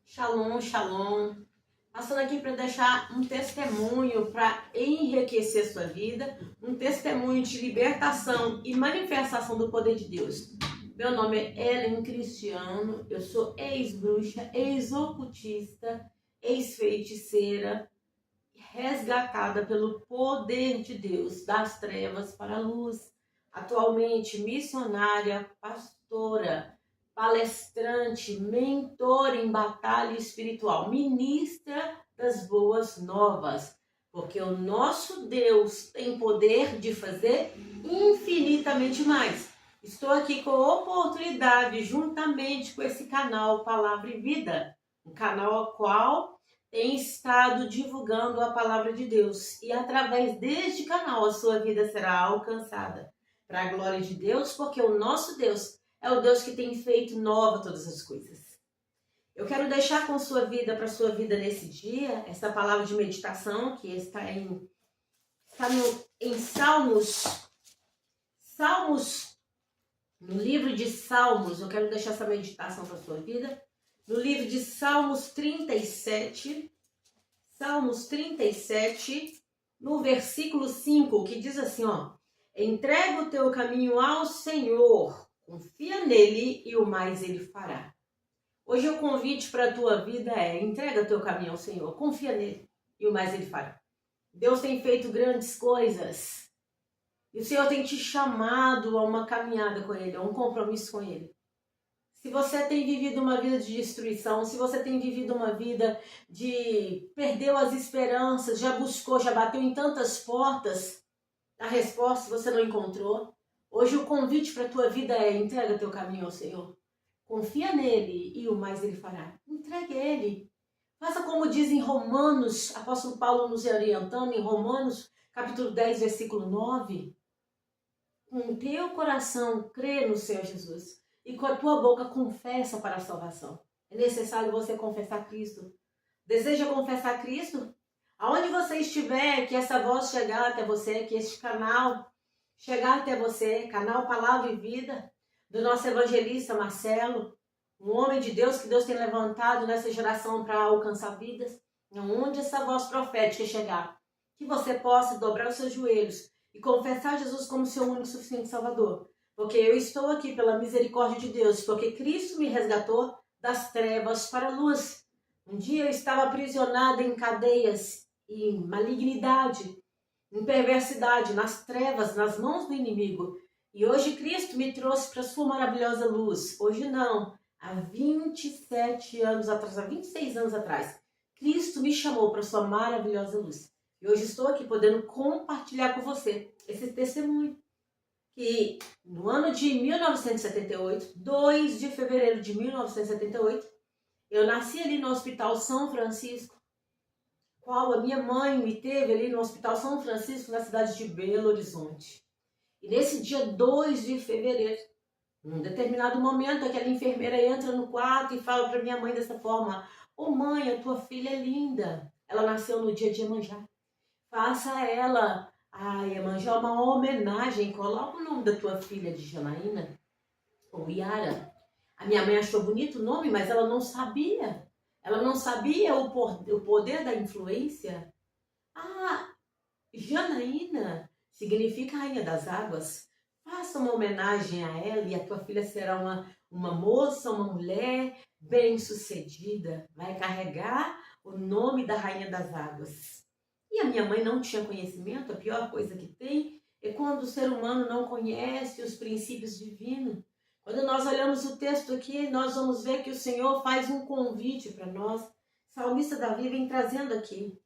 Shalom, shalom. Passando aqui para deixar um testemunho para enriquecer sua vida, um testemunho de libertação e manifestação do poder de Deus. Meu nome é Ellen Cristiano, eu sou ex-bruxa, ex-ocultista, ex-feiticeira, resgatada pelo poder de Deus, das trevas para a luz. Atualmente missionária, pastora, palestrante, mentor em batalha espiritual, ministra das boas novas, porque o nosso Deus tem poder de fazer infinitamente mais. Estou aqui com a oportunidade, juntamente com esse canal Palavra e Vida, um canal ao qual tem estado divulgando a palavra de Deus, e através deste canal a sua vida será alcançada para a glória de Deus, porque o nosso Deus é o Deus que tem feito nova todas as coisas. Eu quero deixar com sua vida, para sua vida nesse dia, essa palavra de meditação que está em Salmos, no livro de Salmos. Eu quero deixar essa meditação para sua vida. No livro de Salmos 37, no versículo 5, que diz assim, entrega o teu caminho ao Senhor, confia nele e o mais ele fará. Hoje o convite para a tua vida é: entrega o teu caminho ao Senhor, confia nele e o mais ele fará. Deus tem feito grandes coisas e o Senhor tem te chamado a uma caminhada com ele, a um compromisso com ele. Se você tem vivido uma vida de destruição, se você tem vivido uma vida de perdeu as esperanças, já buscou, já bateu em tantas portas, a resposta você não encontrou, hoje o convite para a tua vida é: entrega teu caminho ao Senhor. Confia nele e o mais ele fará. Entregue ele. Faça como diz em Romanos, apóstolo Paulo nos orientando em Romanos, capítulo 10, versículo 9. Com o teu coração crê no Senhor Jesus e com a tua boca confessa para a salvação. É necessário você confessar Cristo. Deseja confessar Cristo? Aonde você estiver, que essa voz chegar até você, que este canal chegar até você, canal Palavra e Vida, do nosso evangelista Marcelo, um homem de Deus que Deus tem levantado nessa geração para alcançar vidas. Onde essa voz profética chegar, que você possa dobrar os seus joelhos e confessar Jesus como seu único e suficiente Salvador. Porque eu estou aqui pela misericórdia de Deus, porque Cristo me resgatou das trevas para a luz. Um dia eu estava aprisionada em cadeias, em malignidade, em perversidade, nas trevas, nas mãos do inimigo. E hoje Cristo me trouxe para a sua maravilhosa luz. Hoje não, há 27 anos atrás, há 26 anos atrás, Cristo me chamou para a sua maravilhosa luz. E hoje estou aqui podendo compartilhar com você esse testemunho. Que no ano de 1978, 2 de fevereiro de 1978, eu nasci ali no Hospital São Francisco, qual a minha mãe me teve ali no Hospital São Francisco, na cidade de Belo Horizonte. E nesse dia 2 de fevereiro, num determinado momento, aquela enfermeira entra no quarto e fala para minha mãe dessa forma: ô mãe, a tua filha é linda, ela nasceu no dia de Iemanjá. Faça a ela, Iemanjá, uma homenagem, coloca o nome da tua filha de Janaína, ou Yara. A minha mãe achou bonito o nome, mas ela não sabia. Ela não sabia o poder da influência. Janaína significa rainha das águas. Faça uma homenagem a ela e a tua filha será uma moça, uma mulher bem-sucedida. Vai carregar o nome da rainha das águas. E a minha mãe não tinha conhecimento. A pior coisa que tem é quando o ser humano não conhece os princípios divinos. Quando nós olhamos o texto aqui, nós vamos ver que o Senhor faz um convite para nós. O salmista Davi vem trazendo aqui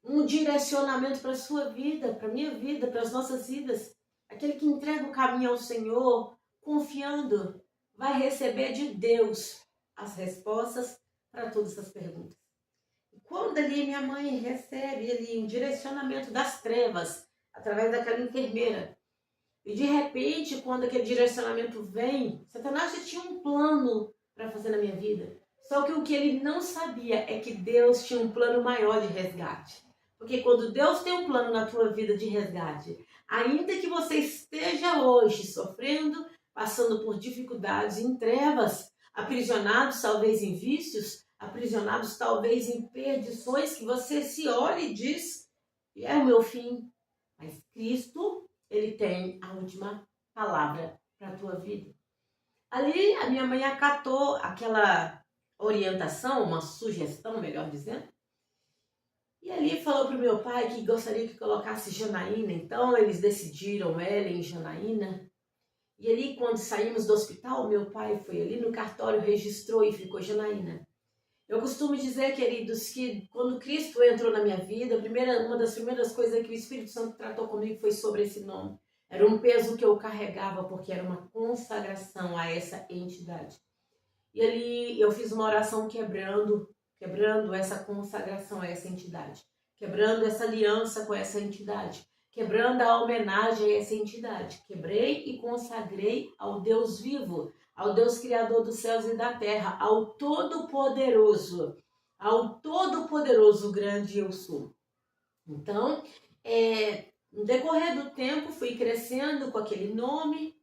um direcionamento para a sua vida, para a minha vida, para as nossas vidas. Aquele que entrega o caminho ao Senhor, confiando, vai receber de Deus as respostas para todas essas perguntas. E quando ali minha mãe recebe ali um direcionamento das trevas, através daquela enfermeira, e de repente, quando aquele direcionamento vem, Satanás já tinha um plano para fazer na minha vida. Só que o que ele não sabia é que Deus tinha um plano maior de resgate. Porque quando Deus tem um plano na tua vida de resgate, ainda que você esteja hoje sofrendo, passando por dificuldades, em trevas, aprisionado talvez em vícios, aprisionados talvez em perdições que você se olha e diz, é o meu fim. Mas Cristo, ele tem a última palavra para a tua vida. Ali a minha mãe acatou aquela orientação, uma sugestão, melhor dizendo, e ali falou para o meu pai que gostaria que colocasse Janaína. Então eles decidiram ela em Janaína. E ali quando saímos do hospital, meu pai foi ali no cartório, registrou e ficou Janaína. Eu costumo dizer, queridos, que quando Cristo entrou na minha vida, uma das primeiras coisas que o Espírito Santo tratou comigo foi sobre esse nome. Era um peso que eu carregava, porque era uma consagração a essa entidade. E ali eu fiz uma oração quebrando essa consagração a essa entidade, quebrando essa aliança com essa entidade, quebrando a homenagem a essa entidade. Quebrei e consagrei ao Deus vivo, ao Deus Criador dos céus e da terra, ao Todo-Poderoso grande eu sou. Então, no decorrer do tempo, fui crescendo com aquele nome,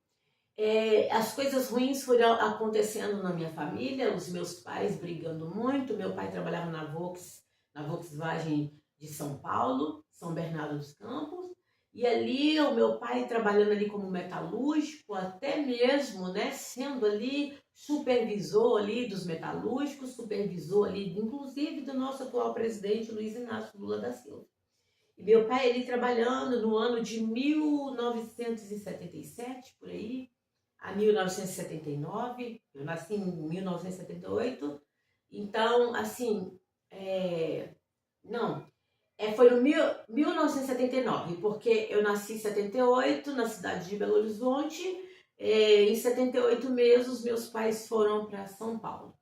as coisas ruins foram acontecendo na minha família, os meus pais brigando muito. Meu pai trabalhava na Volkswagen de São Paulo, São Bernardo dos Campos, e ali o meu pai trabalhando ali como metalúrgico, até mesmo, né, sendo ali supervisor ali dos metalúrgicos, supervisor ali, inclusive do nosso atual presidente Luiz Inácio Lula da Silva. E meu pai ali trabalhando no ano de 1977, por aí, a 1979, eu nasci em 1978, então, assim, foi no 1979, porque eu nasci em 78, na cidade de Belo Horizonte, em 78 mesmo, os meus pais foram para São Paulo.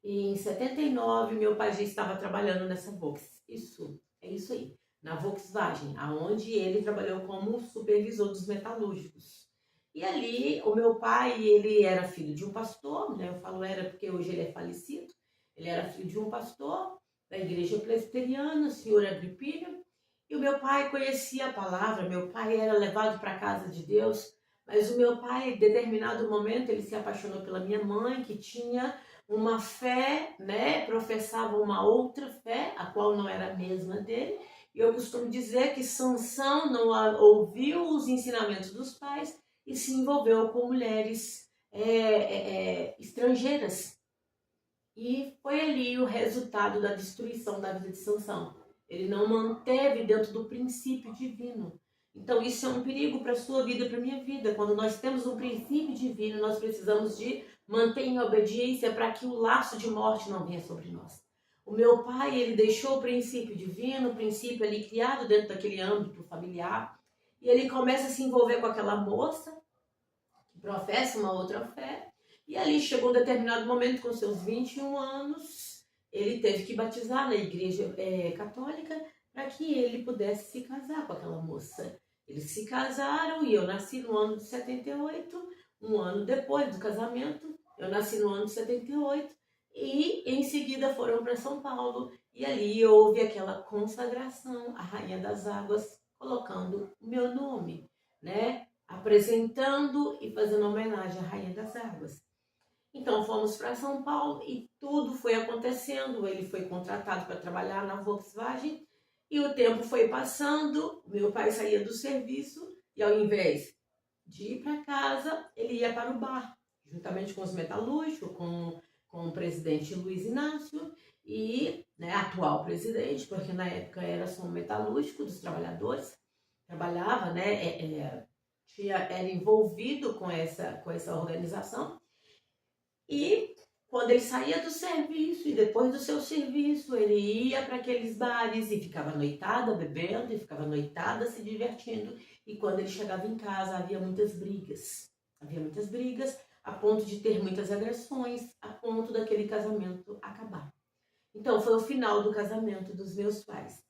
E em 79, meu pai já estava trabalhando nessa Volkswagen, isso aí, na Volkswagen, aonde ele trabalhou como supervisor dos metalúrgicos. E ali, o meu pai, ele era filho de um pastor, né? Eu falo era porque hoje ele é falecido. Ele era filho de um pastor da igreja presbiteriana, o senhor Agripino. E o meu pai conhecia a palavra, meu pai era levado para a casa de Deus. Mas o meu pai, em determinado momento, ele se apaixonou pela minha mãe, que tinha uma fé, né? Professava uma outra fé, a qual não era a mesma dele. E eu costumo dizer que Sansão não ouviu os ensinamentos dos pais e se envolveu com mulheres estrangeiras. E foi ali o resultado da destruição da vida de Sansão. Ele não manteve dentro do princípio divino. Então isso é um perigo para a sua vida, para a minha vida. Quando nós temos um princípio divino, nós precisamos de manter em obediência para que o laço de morte não venha sobre nós. O meu pai, ele deixou o princípio divino, o princípio ali criado dentro daquele âmbito familiar, e ele começa a se envolver com aquela moça, que professa uma outra fé, e ali chegou um determinado momento, com seus 21 anos, ele teve que batizar na igreja católica para que ele pudesse se casar com aquela moça. Eles se casaram e eu nasci no ano de 78, um ano depois do casamento, eu nasci no ano de 78, e em seguida foram para São Paulo, e ali houve aquela consagração, a Rainha das Águas, colocando o meu nome, né? Apresentando e fazendo homenagem à Rainha das Águas. Então fomos para São Paulo e tudo foi acontecendo. Ele foi contratado para trabalhar na Volkswagen e o tempo foi passando. Meu pai saía do serviço e ao invés de ir para casa, ele ia para o bar, juntamente com os metalúrgicos, com o presidente Luiz Inácio e, né, atual presidente, porque na época era só um metalúrgico dos trabalhadores, trabalhava, né, era envolvido com essa organização. E quando ele saía do serviço e depois do seu serviço, ele ia para aqueles bares e ficava à noitada bebendo e ficava à noitada se divertindo. E quando ele chegava em casa, havia muitas brigas. A ponto de ter muitas agressões, a ponto daquele casamento acabar. Então, foi o final do casamento dos meus pais.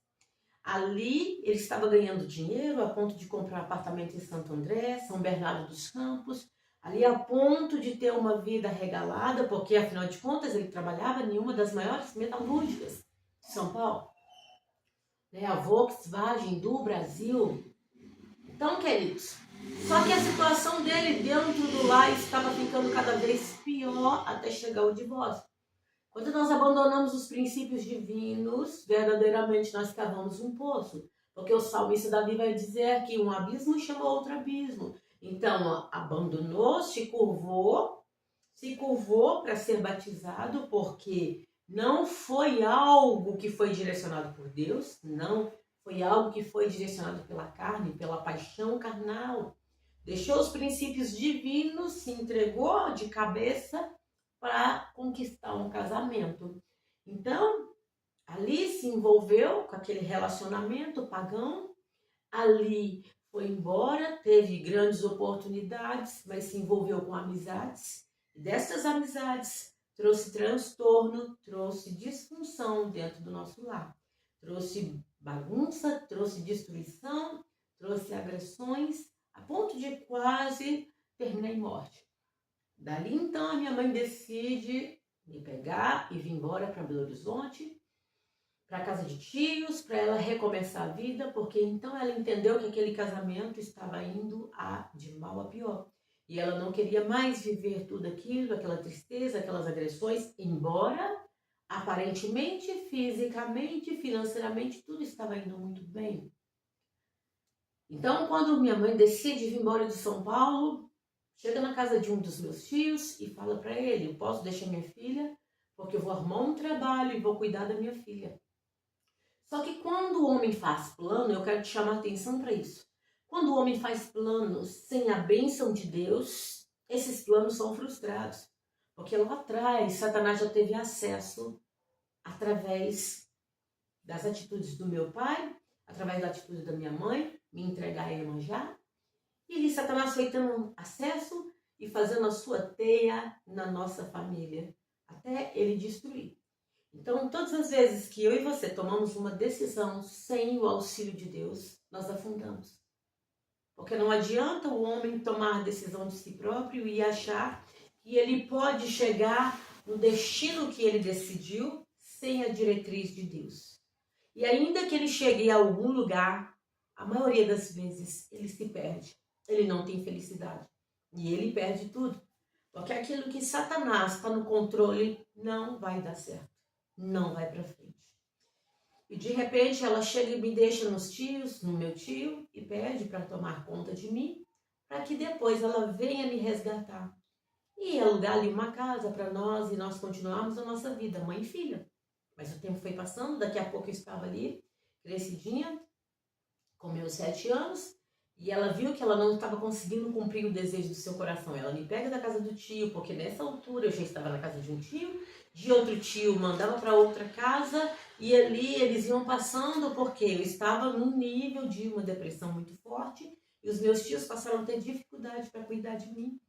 Ali, ele estava ganhando dinheiro a ponto de comprar um apartamento em Santo André, São Bernardo dos Campos, ali a ponto de ter uma vida regalada, porque, afinal de contas, ele trabalhava em uma das maiores metalúrgicas de São Paulo, né? A Volkswagen do Brasil. Então, queridos, só que a situação dele dentro do lar estava ficando cada vez pior até chegar o divórcio. Quando nós abandonamos os princípios divinos, verdadeiramente nós cavamos um poço. Porque o salmista Davi vai dizer que um abismo chama outro abismo. Então, abandonou, se curvou para ser batizado, porque não foi algo que foi direcionado por Deus, não foi algo que foi direcionado pela carne, pela paixão carnal. Deixou os princípios divinos, se entregou de cabeça para conquistar um casamento. Então, ali se envolveu com aquele relacionamento pagão, ali foi embora, teve grandes oportunidades, mas se envolveu com amizades. E dessas amizades trouxe transtorno, trouxe disfunção dentro do nosso lar. Trouxe bagunça, trouxe destruição, trouxe agressões, a ponto de quase terminar em morte. Dali então a minha mãe decide me pegar e vir embora para Belo Horizonte, para casa de tios, para ela recomeçar a vida, porque então ela entendeu que aquele casamento estava indo de mal a pior. E ela não queria mais viver tudo aquilo, aquela tristeza, aquelas agressões, embora aparentemente, fisicamente, financeiramente, tudo estava indo muito bem. Então, quando minha mãe decide vir embora de São Paulo, chega na casa de um dos meus tios e fala para ele: eu posso deixar minha filha, porque eu vou arrumar um trabalho e vou cuidar da minha filha. Só que quando o homem faz plano, eu quero te chamar a atenção para isso. Quando o homem faz planos sem a bênção de Deus, esses planos são frustrados. Porque lá atrás, Satanás já teve acesso através das atitudes do meu pai, através da atitude da minha mãe, me entregar a Iemanjá. E Satanás foi tendo acesso e fazendo a sua teia na nossa família, até ele destruir. Então, todas as vezes que eu e você tomamos uma decisão sem o auxílio de Deus, nós afundamos. Porque não adianta o homem tomar a decisão de si próprio e achar que ele pode chegar no destino que ele decidiu sem a diretriz de Deus. E ainda que ele chegue a algum lugar, a maioria das vezes ele se perde. Ele não tem felicidade. E ele perde tudo. Porque aquilo que Satanás está no controle não vai dar certo. Não vai para frente. E de repente ela chega e me deixa nos tios, no meu tio, e pede para tomar conta de mim, para que depois ela venha me resgatar. E alugar ali uma casa para nós e nós continuarmos a nossa vida, mãe e filha. Mas o tempo foi passando, daqui a pouco eu estava ali, crescidinha, com meus 7 anos, e ela viu que ela não estava conseguindo cumprir o desejo do seu coração. Ela me pega da casa do tio, porque nessa altura eu já estava na casa de um tio, de outro tio mandava para outra casa, e ali eles iam passando, porque eu estava num nível de uma depressão muito forte, e os meus tios passaram a ter dificuldade para cuidar de mim,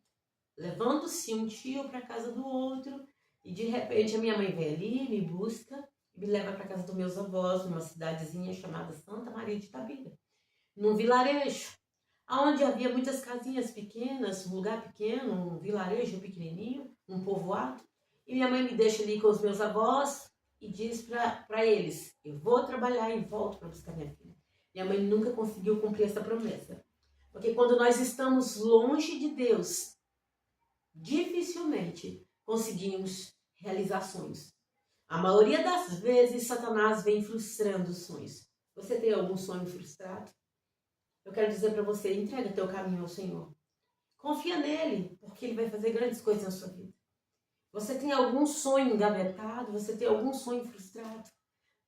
levando-se um tio para a casa do outro, e de repente a minha mãe vem ali, me busca, e me leva para a casa dos meus avós, numa cidadezinha chamada Santa Maria de Itabira, num vilarejo, onde havia muitas casinhas pequenas, um lugar pequeno, um vilarejo pequenininho, um povoado. E minha mãe me deixa ali com os meus avós e diz para eles: eu vou trabalhar e volto para buscar minha filha. Minha mãe nunca conseguiu cumprir essa promessa. Porque quando nós estamos longe de Deus, dificilmente conseguimos realizar sonhos. A maioria das vezes, Satanás vem frustrando os sonhos. Você tem algum sonho frustrado? Eu quero dizer para você: entrega teu caminho ao Senhor. Confia nele, porque ele vai fazer grandes coisas na sua vida. Você tem algum sonho engavetado? Você tem algum sonho frustrado?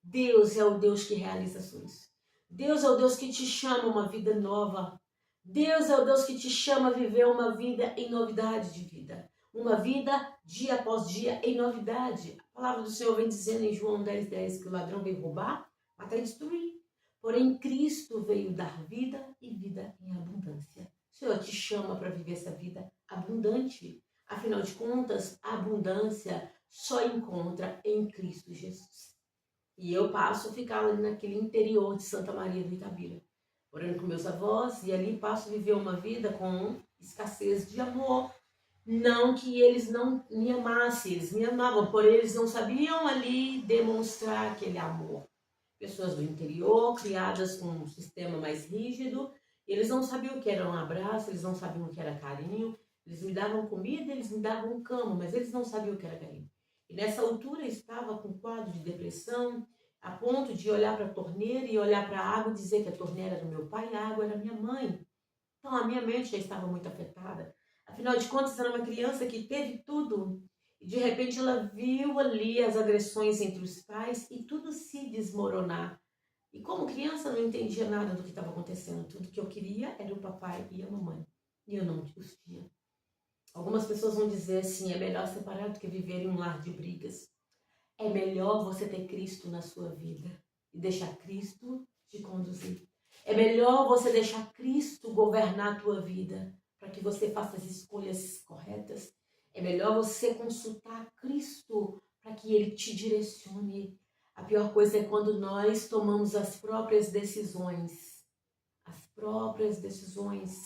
Deus é o Deus que realiza sonhos. Deus é o Deus que te chama a uma vida nova. Deus é o Deus que te chama a viver uma vida em novidade de vida. Uma vida dia após dia em novidade. A palavra do Senhor vem dizendo em João 10:10 que o ladrão veio roubar, matar e destruir. Porém, Cristo veio dar vida e vida em abundância. O Senhor te chama para viver essa vida abundante. Afinal de contas, a abundância só encontra em Cristo Jesus. E eu passo a ficar ali naquele interior de Santa Maria do Itabira, morando com meus avós, e ali passo a viver uma vida com escassez de amor. Não que eles não me amassem, eles me amavam, porém eles não sabiam ali demonstrar aquele amor. Pessoas do interior, criadas com um sistema mais rígido, eles não sabiam o que era um abraço, eles não sabiam o que era carinho, eles me davam comida, eles me davam cama, mas eles não sabiam o que era carinho. E nessa altura eu estava com um quadro de depressão, a ponto de olhar para a torneira e olhar para a água e dizer que a torneira era do meu pai e a água era minha mãe. Então a minha mente já estava muito afetada. Afinal de contas, era uma criança que teve tudo. E de repente ela viu ali as agressões entre os pais e tudo se desmoronar. E como criança eu não entendia nada do que estava acontecendo. Tudo que eu queria era o papai e a mamãe. E eu não os tinha. Algumas pessoas vão dizer assim, é melhor separar do que viver em um lar de brigas. É melhor você ter Cristo na sua vida e deixar Cristo te conduzir. É melhor você deixar Cristo governar a tua vida para que você faça as escolhas corretas. É melhor você consultar Cristo para que Ele te direcione. A pior coisa é quando nós tomamos as próprias decisões. As próprias decisões.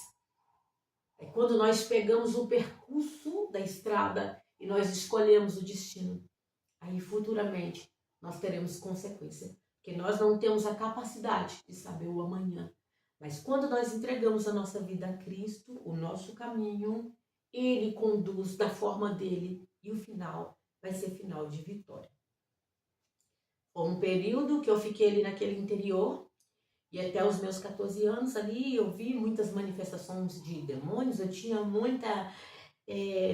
É quando nós pegamos o percurso da estrada e nós escolhemos o destino. Aí futuramente nós teremos consequência, porque nós não temos a capacidade de saber o amanhã. Mas quando nós entregamos a nossa vida a Cristo, o nosso caminho, Ele conduz da forma dele e o final vai ser final de vitória. Foi um período que eu fiquei ali naquele interior e até os meus 14 anos ali eu vi muitas manifestações de demônios, eu tinha muita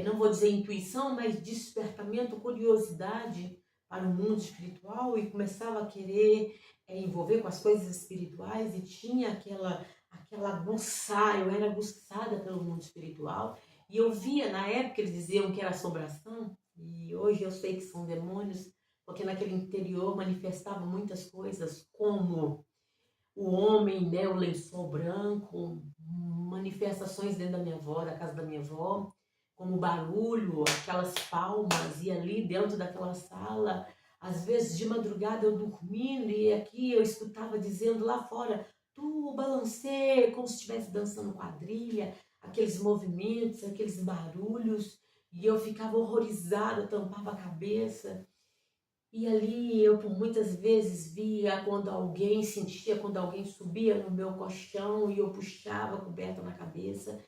não vou dizer intuição, mas despertamento, curiosidade para o mundo espiritual e começava a querer envolver com as coisas espirituais e tinha aquela aguçar, eu era aguçada pelo mundo espiritual e eu via, na época eles diziam que era assombração e hoje eu sei que são demônios, porque naquele interior manifestava muitas coisas como o homem, né, o lençol branco, manifestações dentro da minha avó, da casa da minha avó, como barulho, aquelas palmas, e ali dentro daquela sala, às vezes de madrugada eu dormindo e aqui eu escutava dizendo lá fora, tu balancei, como se estivesse dançando quadrilha, aqueles movimentos, aqueles barulhos, e eu ficava horrorizada, tampava a cabeça. E ali eu por muitas vezes via quando alguém sentia, quando alguém subia no meu colchão e eu puxava a coberta na cabeça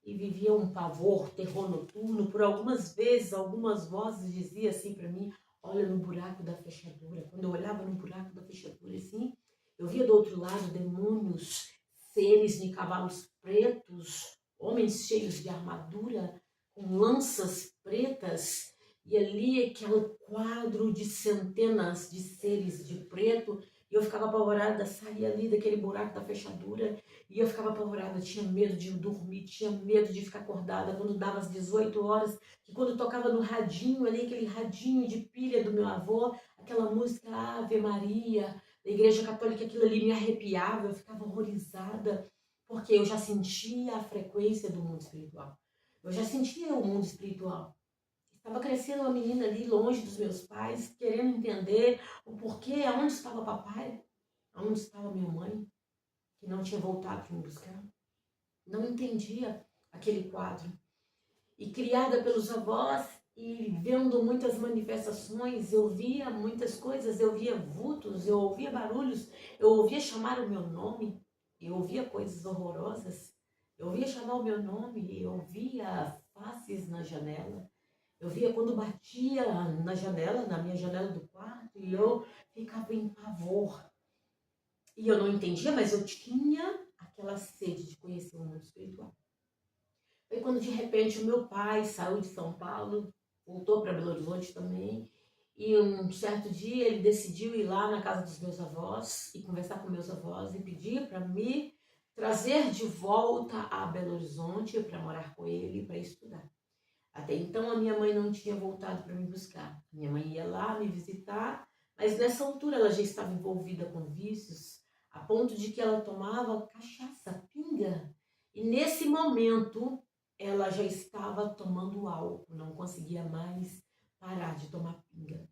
e vivia um pavor, terror noturno. Por algumas vezes, algumas vozes diziam assim para mim, olha no buraco da fechadura. Quando eu olhava no buraco da fechadura assim, eu via do outro lado demônios, seres de cavalos pretos, homens cheios de armadura, com lanças pretas, e ali aquele quadro de centenas de seres de preto, e eu ficava apavorada, saía ali daquele buraco da fechadura, e eu ficava apavorada, tinha medo de dormir, tinha medo de ficar acordada quando dava as 18 horas, que quando tocava no radinho ali, aquele radinho de pilha do meu avô, aquela música Ave Maria, da Igreja Católica, aquilo ali me arrepiava, eu ficava horrorizada, porque eu já sentia a frequência do mundo espiritual. Eu já sentia o mundo espiritual. Estava crescendo uma menina ali longe dos meus pais, querendo entender o porquê, aonde estava papai, aonde estava minha mãe, que não tinha voltado para me buscar. Não entendia aquele quadro. E criada pelos avós e vendo muitas manifestações, eu via muitas coisas, eu via vultos, eu ouvia barulhos, eu ouvia chamar o meu nome, eu ouvia coisas horrorosas, eu ouvia chamar o meu nome, eu via faces na janela. Eu via quando batia na janela, na minha janela do quarto, e eu ficava em pavor. E eu não entendia, mas eu tinha aquela sede de conhecer o mundo espiritual. Foi quando de repente o meu pai saiu de São Paulo, voltou para Belo Horizonte também, e um certo dia ele decidiu ir lá na casa dos meus avós e conversar com meus avós e pedir para me trazer de volta a Belo Horizonte para morar com ele, para estudar. Até então a minha mãe não tinha voltado para me buscar. Minha mãe ia lá me visitar, mas nessa altura ela já estava envolvida com vícios, a ponto de que ela tomava cachaça, pinga. E nesse momento ela já estava tomando álcool, não conseguia mais parar de tomar pinga.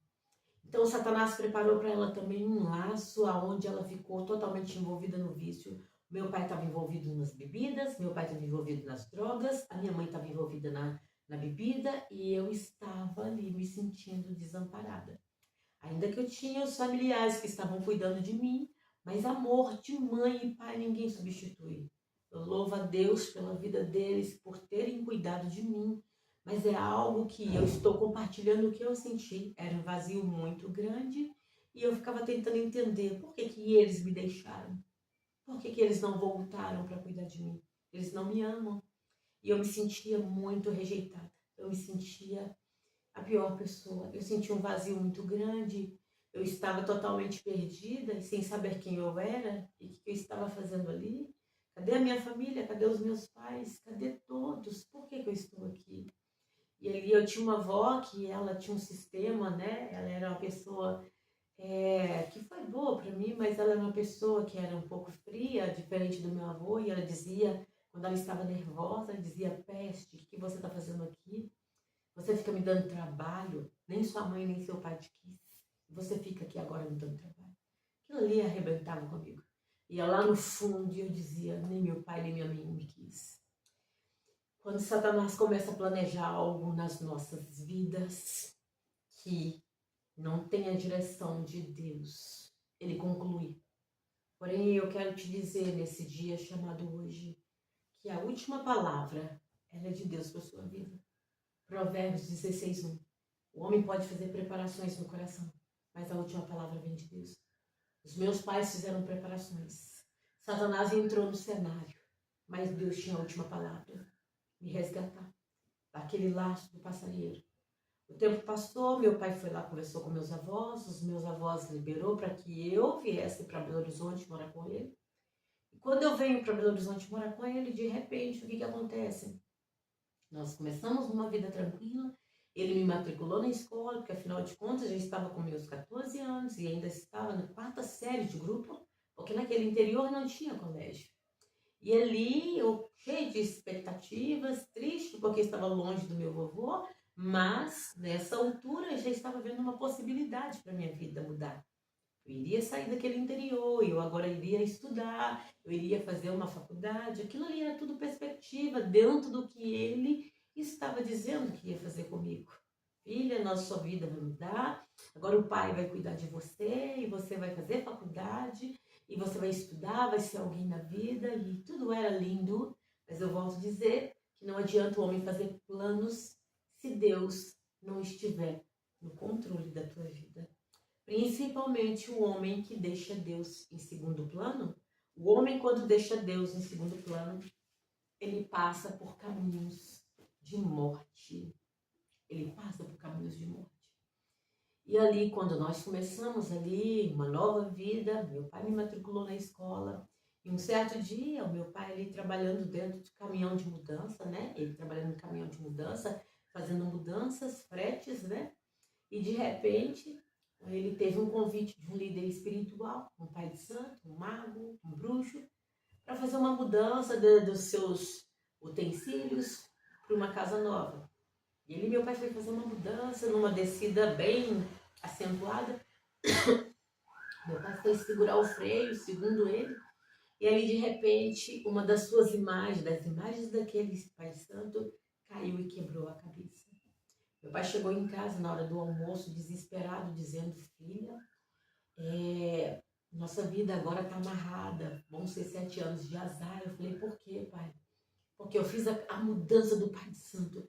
Então Satanás preparou para ela também um laço aonde ela ficou totalmente envolvida no vício. Meu pai estava envolvido nas bebidas, meu pai estava envolvido nas drogas, a minha mãe estava envolvida na bebida e eu estava ali me sentindo desamparada. Ainda que eu tinha os familiares que estavam cuidando de mim, mas amor de mãe e pai ninguém substitui. Eu louvo a Deus pela vida deles, por terem cuidado de mim, mas é algo que eu estou compartilhando o que eu senti. Era um vazio muito grande e eu ficava tentando entender por que que eles me deixaram. Por que que eles não voltaram para cuidar de mim? Eles não me amam. E eu me sentia muito rejeitada. Eu me sentia a pior pessoa. Eu sentia um vazio muito grande. Eu estava totalmente perdida e sem saber quem eu era e o que eu estava fazendo ali. Cadê a minha família? Cadê os meus pais? Cadê todos? Por que que eu estou aqui? E ali eu tinha uma avó que ela tinha um sistema, né? Ela era uma pessoa que foi boa para mim, mas ela era uma pessoa que era um pouco fria, diferente do meu avô, e ela dizia, quando ela estava nervosa, ela dizia: Peste, o que você está fazendo aqui? Você fica me dando trabalho, nem sua mãe nem seu pai te quis. Você fica aqui agora me dando trabalho. Aquilo ali arrebentava comigo. Ia lá no fundo e eu dizia: nem meu pai nem minha mãe me quis. Quando Satanás começa a planejar algo nas nossas vidas que não tem a direção de Deus, ele conclui. Porém, eu quero te dizer nesse dia chamado hoje que a última palavra ela é de Deus para a sua vida. Provérbios 16:1. O homem pode fazer preparações no coração, mas a última palavra vem de Deus. Os meus pais fizeram preparações. Satanás entrou no cenário, mas Deus tinha a última palavra. Me resgatar daquele laço do passarinheiro. O tempo passou, meu pai foi lá, conversou com meus avós, os meus avós liberou para que eu viesse para Belo Horizonte morar com ele. E quando eu venho para Belo Horizonte morar com ele, de repente, o que acontece? Nós começamos uma vida tranquila, ele me matriculou na escola, porque afinal de contas eu já estava com meus 14 anos e ainda estava na 4ª série de grupo, porque naquele interior não tinha colégio. E ali, eu cheio de expectativas, triste porque estava longe do meu vovô, mas nessa altura eu já estava vendo uma possibilidade para minha vida mudar. Eu iria sair daquele interior, eu agora iria estudar, eu iria fazer uma faculdade, aquilo ali era tudo perspectiva dentro do que ele estava dizendo que ia fazer comigo. Filha, nossa sua vida vai mudar, agora o pai vai cuidar de você e você vai fazer faculdade e você vai estudar, vai ser alguém na vida e tudo era lindo, mas eu volto a dizer que não adianta o homem fazer planos se Deus não estiver no controle da tua vida. Principalmente o homem que deixa Deus em segundo plano. O homem, quando deixa Deus em segundo plano, ele passa por caminhos de morte. Ele passa por caminhos de morte. E ali, quando nós começamos ali uma nova vida, meu pai me matriculou na escola. E um certo dia, o meu pai ali trabalhando dentro de caminhão de mudança, né? Ele trabalhando no caminhão de mudança, fazendo mudanças, fretes, né? E de repente, ele teve um convite de um líder espiritual, um pai de santo, um mago, um bruxo, para fazer uma mudança dos seus utensílios para uma casa nova. E ele, meu pai, foi fazer uma mudança numa descida bem acentuada. Meu pai foi segurar o freio, segundo ele, e ali de repente uma das suas imagens, das imagens daquele pai santo, caiu e quebrou a cabeça. Meu pai chegou em casa na hora do almoço, desesperado, dizendo: filha, nossa vida agora está amarrada, vão ser 7 anos de azar. Eu falei: por quê, pai? Porque eu fiz a mudança do Pai Santo.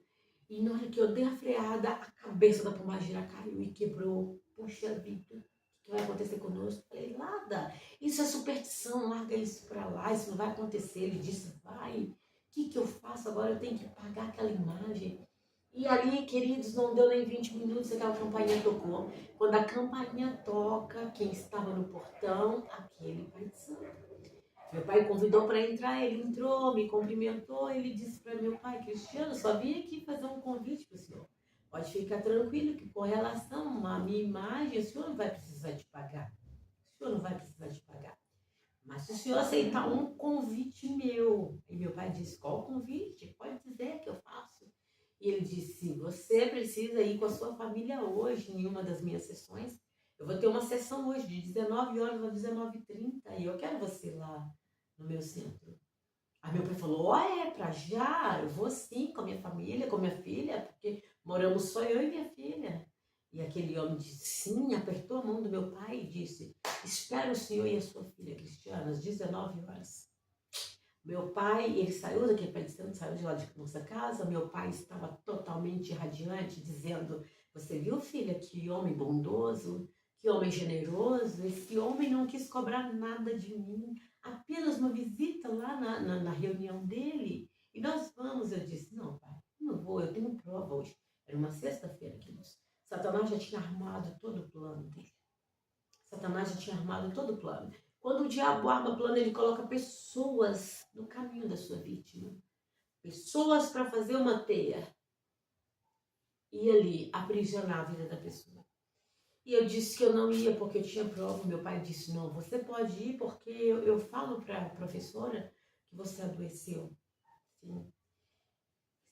E na hora que eu dei a freada, a cabeça da pombagira caiu e quebrou. Puxa vida, o que vai acontecer conosco? Eu falei: nada, isso é superstição, larga isso para lá, isso não vai acontecer. Ele disse: vai, o que eu faço agora? Eu tenho que pagar aquela imagem. E ali, queridos, não deu nem 20 minutos, aquela campainha tocou. Quando a campainha toca, quem estava no portão? Aquele Pai Santo. Meu pai convidou para entrar, ele entrou, me cumprimentou, ele disse para meu pai: Cristiano, só vim aqui fazer um convite para o senhor. Pode ficar tranquilo que com relação à minha imagem, o senhor não vai precisar de pagar. O senhor não vai precisar de pagar. Mas se o senhor aceitar um convite meu. E meu pai disse: qual convite? Pode dizer que eu faço. E ele disse: você precisa ir com a sua família hoje em uma das minhas sessões. Eu vou ter uma sessão hoje de 19 horas às 19h30 e eu quero você lá no meu centro. Aí meu pai falou: pra já? Eu vou sim, com a minha família, com a minha filha, porque moramos só eu e minha filha. E aquele homem disse sim, apertou a mão do meu pai e disse: espera o senhor e a sua filha, Cristiana, às 19 horas. Meu pai, ele saiu daquele pé de santo, saiu de lá de nossa casa, meu pai estava totalmente radiante, dizendo, você viu, filha, que homem bondoso, que homem generoso, esse homem não quis cobrar nada de mim, apenas uma visita lá na reunião dele, e nós vamos. Eu disse, não, pai, não vou, eu tenho prova hoje. Era uma sexta-feira, queridos. Satanás já tinha armado todo o plano dele. Satanás já tinha armado todo o plano. Quando o diabo arma plano, ele coloca pessoas no caminho da sua vítima. Pessoas para fazer uma teia. E ali, aprisionar a vida da pessoa. E eu disse que eu não ia porque eu tinha prova. Meu pai disse, não, você pode ir porque eu falo para a professora que você adoeceu. Sim.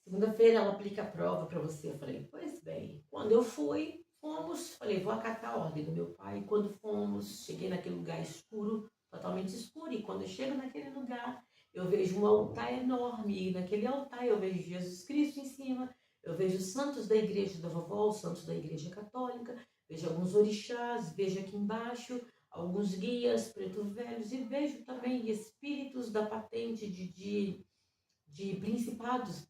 Segunda-feira ela aplica a prova para você. Eu falei, pois bem. Quando eu fui, fomos, falei, vou acatar a ordem do meu pai. Quando fomos, cheguei naquele lugar escuro, totalmente escuro. E quando eu chego naquele lugar, eu vejo um altar enorme. E naquele altar eu vejo Jesus Cristo em cima. Eu vejo os santos da igreja da vovó, os santos da igreja católica. Vejo alguns orixás, vejo aqui embaixo alguns guias pretos velhos. E vejo também espíritos da patente de principados,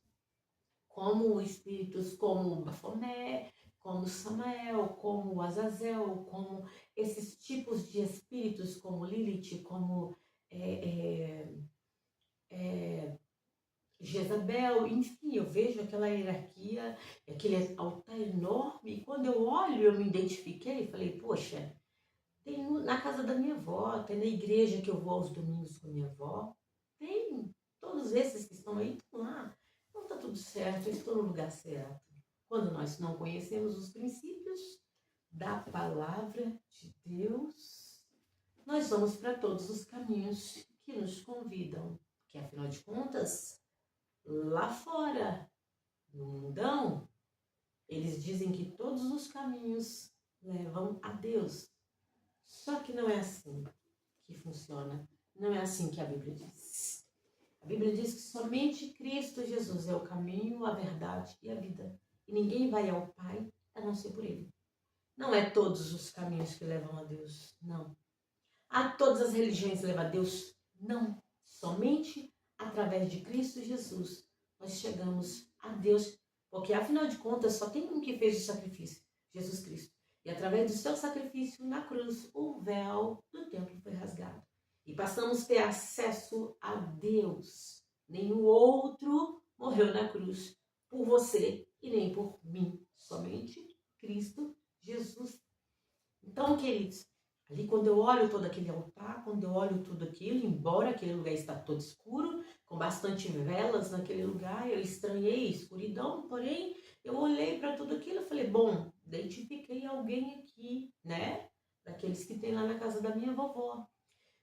como espíritos como Bafomé, como Samael, como Azazel, como esses tipos de espíritos, como Lilith, como Jezabel, enfim, eu vejo aquela hierarquia, aquele altar enorme, e quando eu olho, eu me identifiquei e falei, poxa, tem na casa da minha avó, tem na igreja que eu vou aos domingos com a minha avó, tem, todos esses que estão aí estão lá. Então está tudo certo, eu estou no lugar certo. Quando nós não conhecemos os princípios da palavra de Deus, nós vamos para todos os caminhos que nos convidam. Porque afinal de contas, lá fora, no mundão, eles dizem que todos os caminhos levam a Deus. Só que não é assim que funciona. Não é assim que a Bíblia diz. A Bíblia diz que somente Cristo Jesus é o caminho, a verdade e a vida. E ninguém vai ao Pai a não ser por Ele. Não é todos os caminhos que levam a Deus, não. A todas as religiões levam a Deus, não. Somente através de Cristo Jesus nós chegamos a Deus. Porque afinal de contas só tem um que fez o sacrifício, Jesus Cristo. E através do seu sacrifício na cruz, o véu do templo foi rasgado. E passamos a ter acesso a Deus. Nenhum outro morreu na cruz por você e nem por mim. Somente Cristo Jesus. Então, queridos, ali quando eu olho todo aquele altar, quando eu olho tudo aquilo, embora aquele lugar está todo escuro, com bastante velas naquele lugar, eu estranhei a escuridão, porém, eu olhei para tudo aquilo e falei, bom, identifiquei alguém aqui, né? Daqueles que tem lá na casa da minha vovó.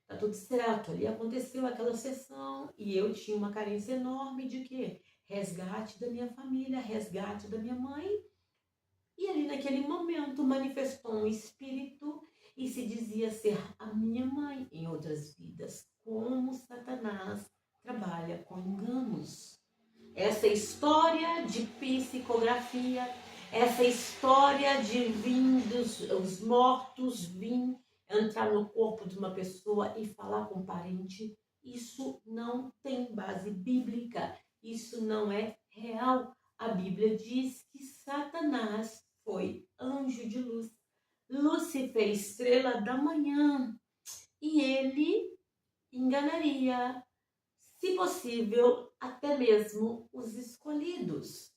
Tá tudo certo, ali aconteceu aquela sessão e eu tinha uma carência enorme de quê? Resgate da minha família, resgate da minha mãe. E ali naquele momento manifestou um espírito e se dizia ser a minha mãe em outras vidas. Como Satanás trabalha com enganos. Essa história de psicografia, essa história de os mortos vir entrar no corpo de uma pessoa e falar com um parente, isso não tem base bíblica, isso não é real. A Bíblia diz que Satanás foi anjo de luz, Lúcifer, estrela da manhã, e ele enganaria, se possível, até mesmo os escolhidos.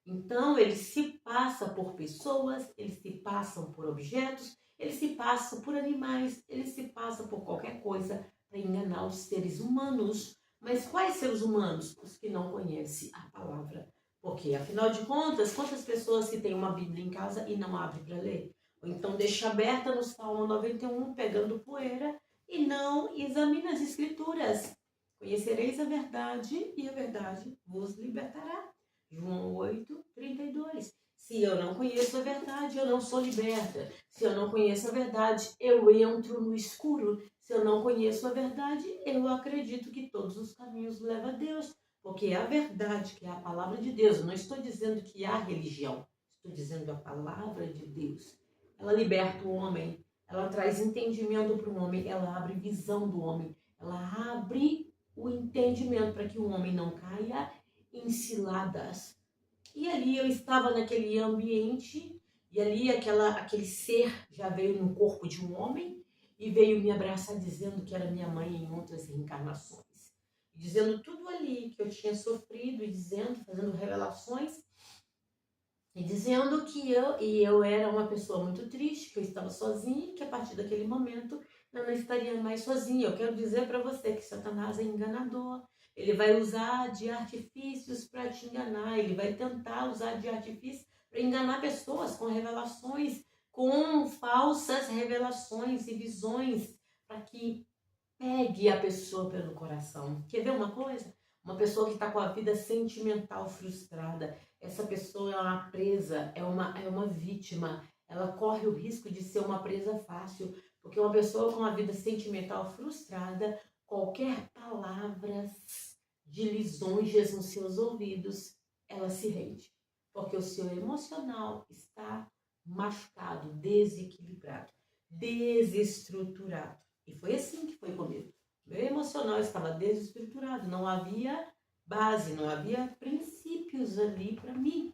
Então, ele se passa por pessoas, eles se passam por objetos, eles se passam por animais, eles se passam por qualquer coisa para enganar os seres humanos. Mas quais seres humanos? Os que não conhecem a palavra. Porque, afinal de contas, quantas pessoas que têm uma Bíblia em casa e não abrem para ler? Ou então deixa aberta no Salmo 91, pegando poeira, e não examina as Escrituras. Conhecereis a verdade e a verdade vos libertará. João 8, 32. Se eu não conheço a verdade, eu não sou liberta. Se eu não conheço a verdade, eu entro no escuro. Se eu não conheço a verdade, eu acredito que todos os caminhos levam a Deus. Porque é a verdade, que é a palavra de Deus. Eu não estou dizendo que há religião. Estou dizendo a palavra de Deus. Ela liberta o homem. Ela traz entendimento para o homem. Ela abre visão do homem. Ela abre o o entendimento para que o homem não caia em ciladas. E ali eu estava naquele ambiente, e ali aquele ser já veio no corpo de um homem e veio me abraçar dizendo que era minha mãe em outras reencarnações. Dizendo tudo ali que eu tinha sofrido e dizendo, fazendo revelações e dizendo que eu era uma pessoa muito triste, que eu estava sozinha e que a partir daquele momento eu não estaria mais sozinha. Eu quero dizer para você que Satanás é enganador. Ele vai usar de artifícios para te enganar. Ele vai tentar usar de artifícios para enganar pessoas com revelações, com falsas revelações e visões, para que pegue a pessoa pelo coração. Quer ver uma coisa? Uma pessoa que está com a vida sentimental frustrada, essa pessoa é uma presa, é uma vítima. Ela corre o risco de ser uma presa fácil, porque uma pessoa com a vida sentimental frustrada, qualquer palavra de lisonjas nos seus ouvidos, ela se rende. Porque o seu emocional está machucado, desequilibrado, desestruturado. E foi assim que foi comigo. Meu emocional estava desestruturado, não havia base, não havia princípios ali para mim.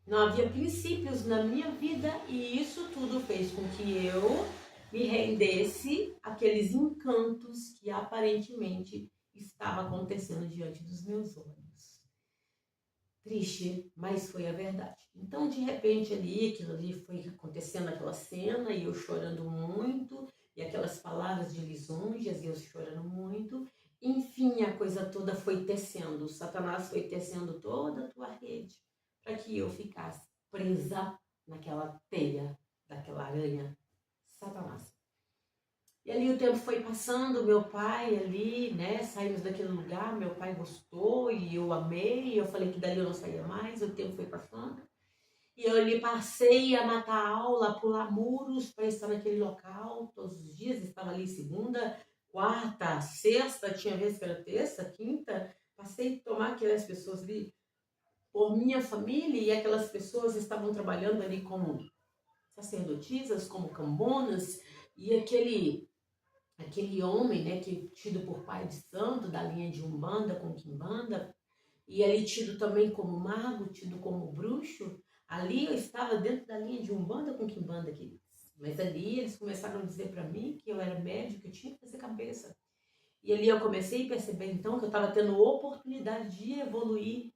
Não havia princípios na minha vida e isso tudo fez com que eu me rendesse àqueles encantos que aparentemente estavam acontecendo diante dos meus olhos. Triste, mas foi a verdade. Então, de repente, aquilo ali foi acontecendo aquela cena e eu chorando muito, e aquelas palavras de lisonjas e eu chorando muito. Enfim, a coisa toda foi tecendo. O Satanás foi tecendo toda a tua rede para que eu ficasse presa naquela teia daquela aranha. Satanás. E ali o tempo foi passando, meu pai ali, né, saímos daquele lugar, meu pai gostou e eu amei, eu falei que dali eu não saía mais, o tempo foi passando. E eu ali passei a matar aula, a pular muros para estar naquele local, todos os dias, estava ali segunda, quarta, sexta, tinha vezes que era terça, quinta, passei a tomar aquelas pessoas ali por minha família e aquelas pessoas estavam trabalhando ali como sacerdotisas, como cambonas, e aquele homem, né, que tido por pai de santo, da linha de Umbanda com Quimbanda, e ali tido também como mago, tido como bruxo, ali eu estava dentro da linha de Umbanda com Quimbanda, queridos. Mas ali eles começaram a dizer para mim que eu era médico, que eu tinha que fazer cabeça. E ali eu comecei a perceber então que eu estava tendo oportunidade de evoluir.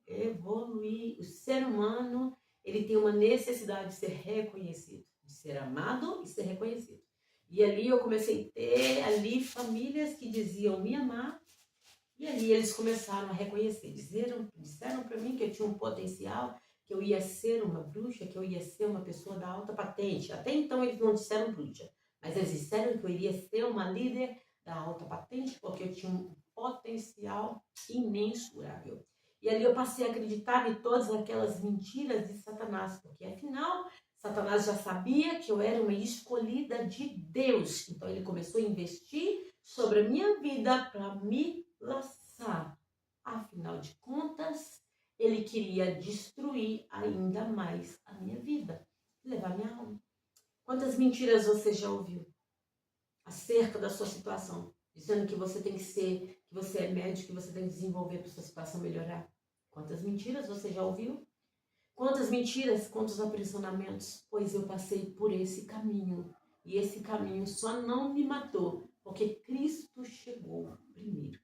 O ser humano, ele tem uma necessidade de ser reconhecido, de ser amado e ser reconhecido. E ali eu comecei a ter ali famílias que diziam me amar, e ali eles começaram a reconhecer, disseram para mim que eu tinha um potencial, que eu ia ser uma bruxa, que eu ia ser uma pessoa da alta patente. Até então eles não disseram bruxa, mas eles disseram que eu iria ser uma líder da alta patente, porque eu tinha um potencial imensurável. E ali eu passei a acreditar em todas aquelas mentiras de Satanás, porque afinal Satanás já sabia que eu era uma escolhida de Deus. Então ele começou a investir sobre a minha vida para me laçar. Afinal de contas, ele queria destruir ainda mais a minha vida, levar minha alma. Quantas mentiras você já ouviu acerca da sua situação? Dizendo que você tem que ser, que você é médico, que você tem que desenvolver para sua situação melhorar. Quantas mentiras você já ouviu? Quantas mentiras, quantos aprisionamentos, pois eu passei por esse caminho. E esse caminho só não me matou, porque Cristo chegou primeiro.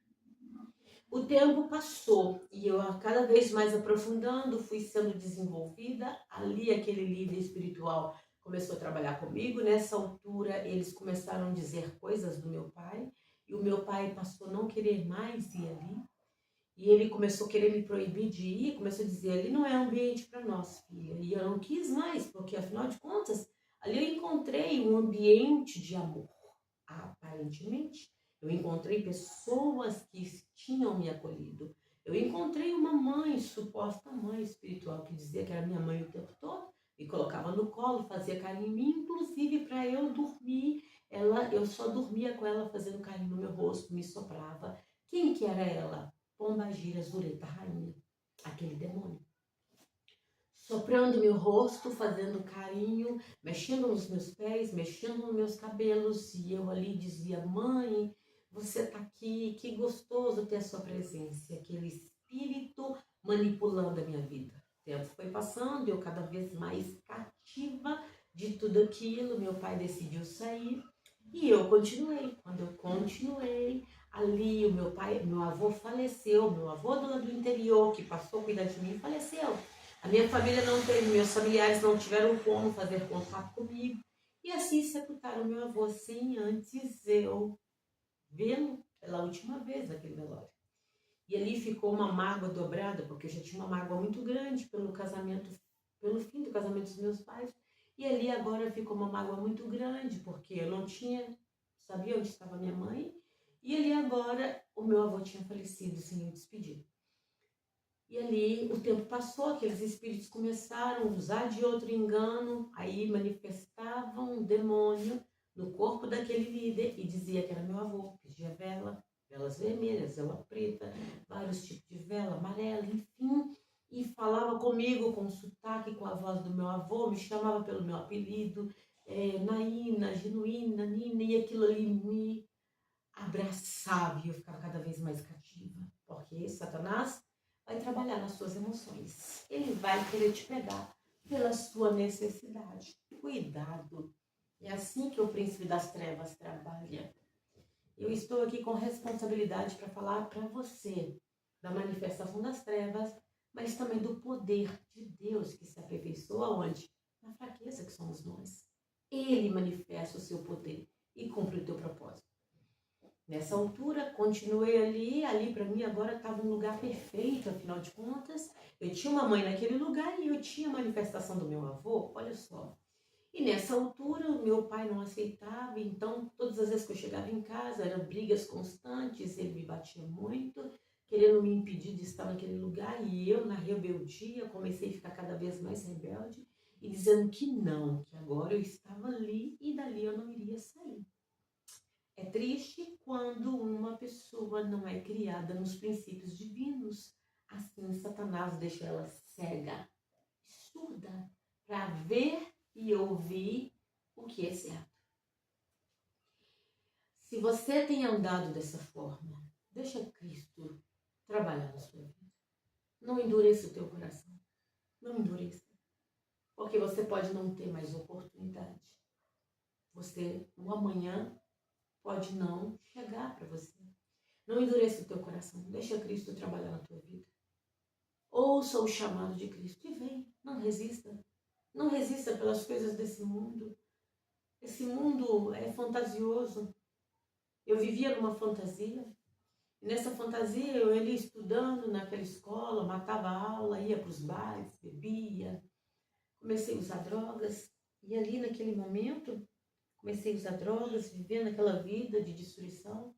O tempo passou e eu cada vez mais aprofundando, fui sendo desenvolvida. Ali aquele líder espiritual começou a trabalhar comigo. Nessa altura eles começaram a dizer coisas do meu pai. E o meu pai passou a não querer mais ir ali. E ele começou a querer me proibir de ir, começou a dizer, ali não é ambiente para nós, filha. E eu não quis mais, porque afinal de contas, ali eu encontrei um ambiente de amor. Aparentemente, eu encontrei pessoas que tinham me acolhido. Eu encontrei uma mãe, suposta mãe espiritual, que dizia que era minha mãe o tempo todo, me colocava no colo, fazia carinho em mim, inclusive para eu dormir. Eu só dormia com ela fazendo carinho no meu rosto, me soprava. Quem que era ela? Pombagira, Zureta, rainha, aquele demônio. Soprando meu rosto, fazendo carinho, mexendo nos meus pés, mexendo nos meus cabelos, e eu ali dizia, mãe, você está aqui, que gostoso ter a sua presença, aquele espírito manipulando a minha vida. O tempo foi passando, eu cada vez mais cativa de tudo aquilo, meu pai decidiu sair e eu continuei. Quando eu continuei, ali o meu avô faleceu, meu avô do interior que passou a cuidar de mim faleceu. A minha família não teve, meus familiares não tiveram como fazer contato comigo. E assim sepultaram meu avô sem antes eu vê-lo pela última vez naquele velório. E ali ficou uma mágoa dobrada, porque eu já tinha uma mágoa muito grande pelo casamento, pelo fim do casamento dos meus pais. E ali agora ficou uma mágoa muito grande, porque eu não sabia onde estava minha mãe. E ali agora o meu avô tinha falecido sem eu despedir. E ali o tempo passou, aqueles espíritos começaram a usar de outro engano, aí manifestavam um demônio no corpo daquele líder e dizia que era meu avô, pedia velas vermelhas, vela preta, vários tipos de vela, amarela, enfim, e falava comigo com sotaque, com a voz do meu avô, me chamava pelo meu apelido, Naína, Genuína, Nina, e aquilo ali me abraçava e eu ficava cada vez mais cativa, porque Satanás vai trabalhar nas suas emoções. Ele vai querer te pegar pela sua necessidade. Cuidado. É assim que o príncipe das trevas trabalha. Eu estou aqui com responsabilidade para falar para você da manifestação das trevas, mas também do poder de Deus que se aperfeiçoa onde? Na fraqueza que somos nós. Ele manifesta o seu poder e cumpre o teu propósito. Nessa altura, continuei ali para mim agora estava um lugar perfeito, afinal de contas. Eu tinha uma mãe naquele lugar e eu tinha a manifestação do meu avô, olha só. E nessa altura, o meu pai não aceitava, então todas as vezes que eu chegava em casa, eram brigas constantes, ele me batia muito, querendo me impedir de estar naquele lugar, e eu, na rebeldia, comecei a ficar cada vez mais rebelde e dizendo que não, que agora eu estava ali e dali eu não iria sair. É triste quando uma pessoa não é criada nos princípios divinos. Assim, Satanás deixa ela cega, surda, para ver e ouvir o que é certo. Se você tem andado dessa forma, deixa Cristo trabalhar na sua vida. Não endureça o teu coração. Não endureça. Porque você pode não ter mais oportunidade. O amanhã pode não chegar para você. Não endureça o teu coração. Deixa Cristo trabalhar na tua vida. Ouça o chamado de Cristo e vem. Não resista. Não resista pelas coisas desse mundo. Esse mundo é fantasioso. Eu vivia numa fantasia. E nessa fantasia eu ia estudando naquela escola, matava a aula, ia para os bares, bebia. Comecei a usar drogas. E ali naquele momento, comecei a usar drogas, vivendo aquela vida de destruição.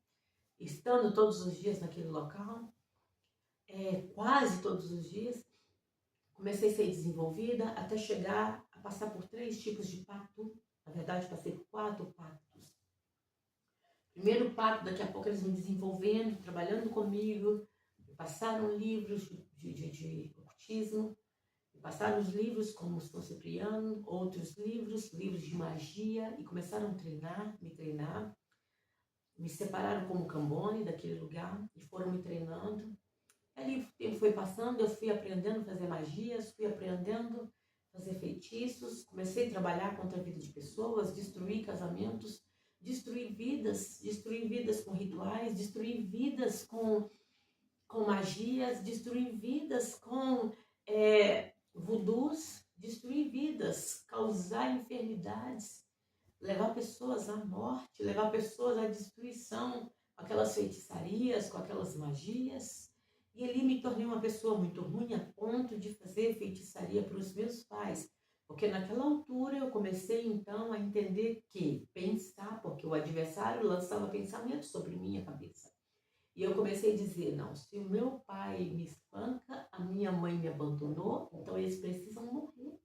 Estando todos os dias naquele local, quase todos os dias, comecei a ser desenvolvida até chegar a passar por 3 tipos de pacto. Na verdade, passei por 4 pactos. Primeiro pacto, daqui a pouco eles me desenvolvendo, trabalhando comigo, me passaram livros de ocultismo, me passaram os livros como o São Cipriano, outros livros de magia, e começaram a me treinar. Me separaram como Cambone daquele lugar e foram me treinando. Ali o tempo foi passando, eu fui aprendendo a fazer magias, fui aprendendo a fazer feitiços, comecei a trabalhar contra a vida de pessoas, destruir casamentos, destruir vidas com rituais, destruir vidas com magias, destruir vidas com voodoos, destruir vidas, causar enfermidades, levar pessoas à morte, levar pessoas à destruição, com aquelas feitiçarias, com aquelas magias. E ali me tornei uma pessoa muito ruim a ponto de fazer feitiçaria para os meus pais. Porque naquela altura eu comecei então a entender que pensar, porque o adversário lançava pensamentos sobre minha cabeça. E eu comecei a dizer, não, se o meu pai me espanca, a minha mãe me abandonou, então eles precisam morrer.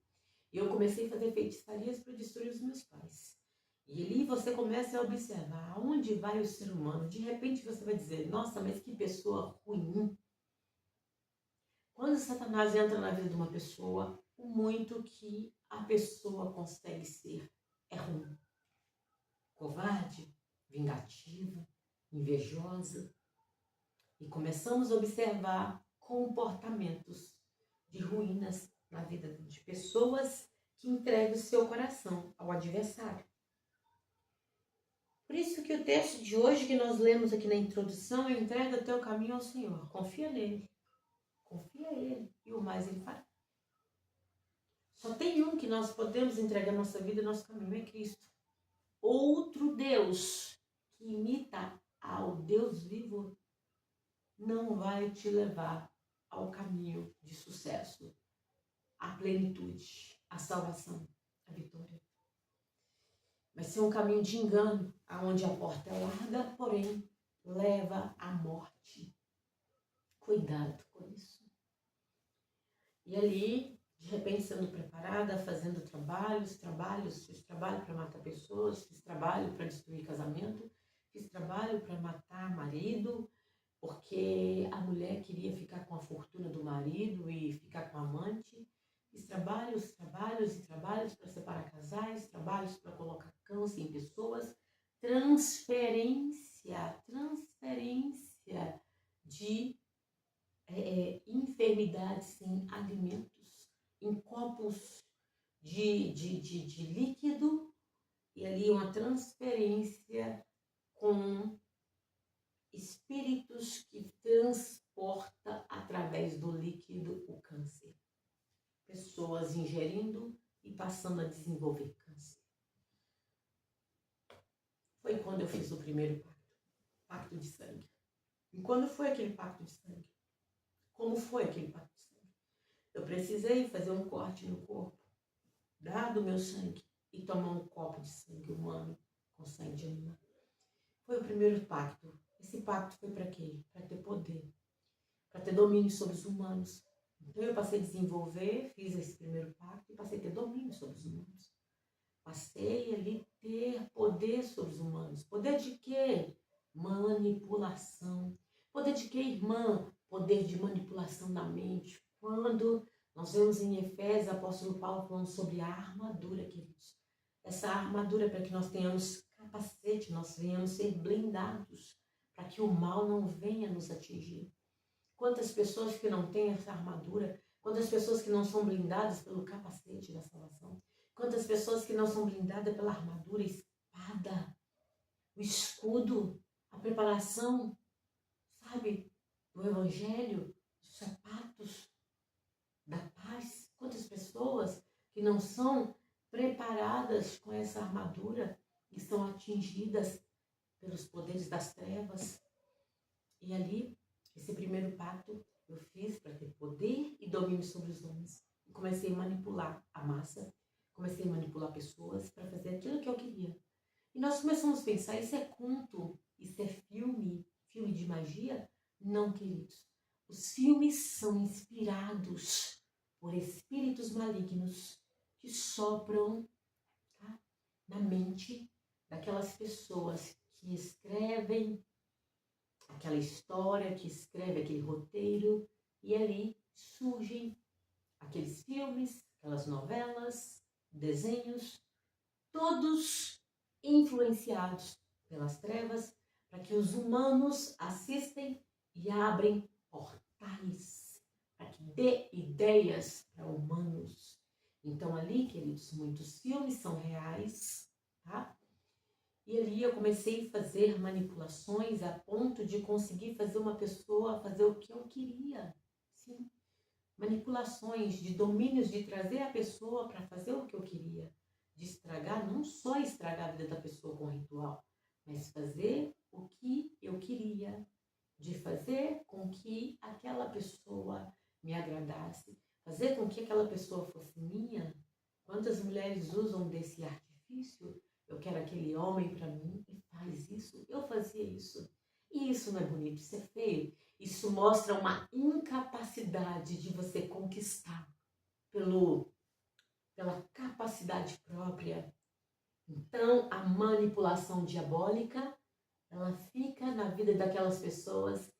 E eu comecei a fazer feitiçarias para destruir os meus pais. E ali você começa a observar aonde vai o ser humano. De repente você vai dizer, nossa, mas que pessoa ruim. Quando Satanás entra na vida de uma pessoa, o muito que a pessoa consegue ser é ruim. Covarde, vingativa, invejosa, e começamos a observar comportamentos de ruínas na vida de pessoas que entregam o seu coração ao adversário. Por isso que o texto de hoje que nós lemos aqui na introdução é: entrega teu caminho ao Senhor, confia nele, e o mais ele fará. Só tem um que nós podemos entregar nossa vida e nosso caminho, é Cristo. Outro Deus que imita ao Deus vivo não vai te levar ao caminho de sucesso, à plenitude, à salvação, à vitória. Vai ser um caminho de engano, aonde a porta é larga, porém leva à morte. Cuidado com isso. E ali, de repente, sendo preparada, fazendo fiz trabalho para matar pessoas, fiz trabalho para destruir casamento, fiz trabalho para matar marido, porque a mulher queria ficar com a fortuna do marido e ficar com a amante. Fiz trabalhos para separar casais, trabalhos para colocar câncer em pessoas, transferência de enfermidades em alimentos, em copos de líquido, e ali uma transferência com espíritos que transporta através do líquido o câncer. Pessoas ingerindo e passando a desenvolver câncer. Foi quando eu fiz o primeiro pacto de sangue. E quando foi aquele pacto de sangue? Como foi aquele pacto de sangue? Eu precisei fazer um corte no corpo, dar do meu sangue e tomar um copo de sangue humano com sangue de animal. Foi o primeiro pacto. Esse pacto foi para quê? Para ter poder, para ter domínio sobre os humanos. Então eu passei a desenvolver, fiz esse primeiro pacto e passei a ter domínio sobre os humanos. Passei ali a ter poder sobre os humanos. Poder de quê? Manipulação. Poder de quê, irmã? Poder de manipulação da mente. Quando nós vemos em Efésios, o apóstolo Paulo falando sobre a armadura, queridos. Essa armadura é para que nós tenhamos capacete, nós venhamos ser blindados, para que o mal não venha nos atingir. Quantas pessoas que não têm essa armadura, quantas pessoas que não são blindadas pelo capacete da salvação, quantas pessoas que não são blindadas pela armadura, espada, o escudo, a preparação, sabe, do evangelho, dos sapatos, da paz. Quantas pessoas que não são preparadas com essa armadura e são atingidas pelos poderes das trevas. E ali, esse primeiro pacto eu fiz para ter poder e domínio sobre os homens. E comecei a manipular a massa, comecei a manipular pessoas para fazer aquilo que eu queria. E nós começamos a pensar: isso é conto? Isso é filme de magia? Não, queridos. Os filmes são inspirados por espíritos malignos que sopram, tá, na mente daquelas pessoas que escrevem aquela história, que escreve aquele roteiro, e ali surgem aqueles filmes, aquelas novelas, desenhos, todos influenciados pelas trevas, para que os humanos assistem e abrem portais, para que dê ideias para humanos. Então ali, queridos, muitos filmes são reais, tá? E ali eu comecei a fazer manipulações a ponto de conseguir fazer uma pessoa fazer o que eu queria. Sim, manipulações de domínios, de trazer a pessoa para fazer o que eu queria. De estragar, não só estragar a vida da pessoa com ritual, mas fazer o que eu queria. De fazer com que aquela pessoa me agradasse. Fazer com que aquela pessoa fosse minha. Quantas mulheres usam desse artifício? Eu quero aquele homem para mim e faz isso. Eu fazia isso. E isso não é bonito, isso é feio. Isso mostra uma incapacidade de você conquistar pela capacidade própria. Então, a manipulação diabólica, ela fica na vida daquelas pessoas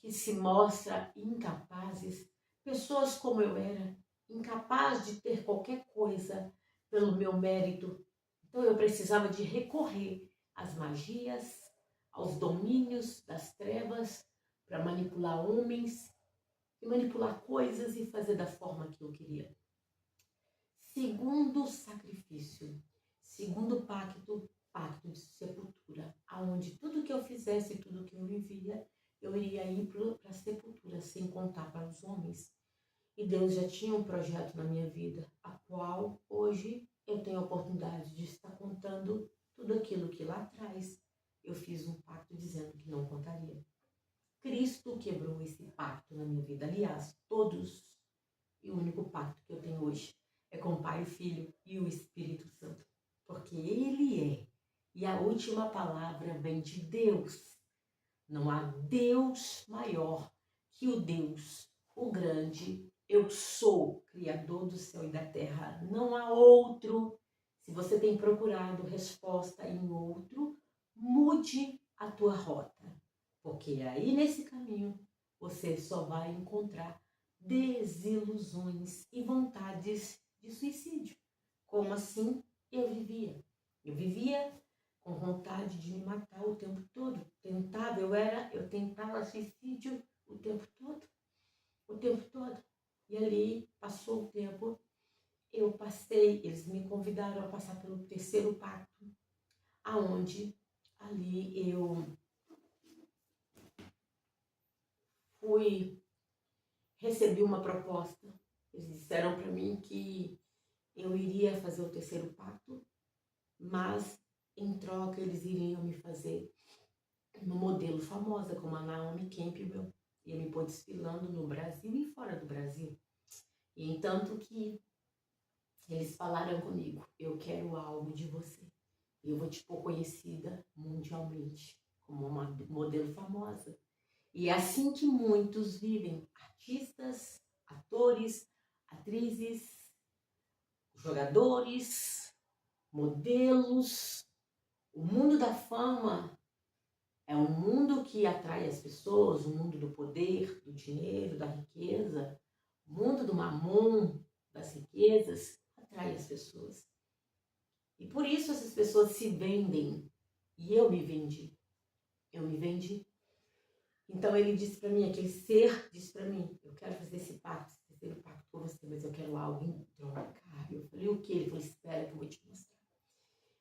que se mostram incapazes. Pessoas como eu era, incapaz de ter qualquer coisa pelo meu mérito. Então eu precisava de recorrer às magias, aos domínios das trevas para manipular homens e manipular coisas e fazer da forma que eu queria. Segundo sacrifício, segundo pacto de sepultura, aonde tudo que eu fizesse, tudo que eu vivia, eu iria ir para a sepultura, sem contar para os homens. E Deus já tinha um projeto na minha vida, a qual hoje eu tenho a oportunidade de estar contando tudo aquilo que lá atrás eu fiz um pacto dizendo que não contaria. Cristo quebrou esse pacto na minha vida. Aliás, todos, e o único pacto que eu tenho hoje é com o Pai, o Filho e o Espírito Santo. Porque Ele é. E a última palavra vem de Deus. Não há Deus maior que o Deus, o grande, eu sou, Criador do céu e da terra. Não há outro. Se você tem procurado resposta em outro, mude a tua rota. Porque aí nesse caminho você só vai encontrar desilusões e vontades de suicídio. Como assim eu vivia? Eu vivia com vontade de me matar o tempo todo. Eu tentava suicídio o tempo todo. E ali passou o tempo, eles me convidaram a passar pelo terceiro pacto, aonde ali eu recebi uma proposta. Eles disseram para mim que eu iria fazer o terceiro pacto, mas em troca eles iriam me fazer uma modelo famosa como a Naomi Campbell. Ia me pôr desfilando no Brasil e fora do Brasil. E entanto que eles falaram comigo, eu quero algo de você. Eu vou te pôr conhecida mundialmente como uma modelo famosa. E é assim que muitos vivem, artistas, atores, atrizes, jogadores, modelos. O mundo da fama é um mundo que atrai as pessoas, o mundo do poder, do dinheiro, da riqueza. O mundo do mamon, das riquezas, atrai as pessoas. E por isso essas pessoas se vendem. E eu me vendi. Então ele disse para mim, aquele ser disse para mim, eu quero fazer esse terceiro pacto com você, mas eu quero algo em troca. Eu falei, o quê? Ele falou, espera que eu vou te mostrar.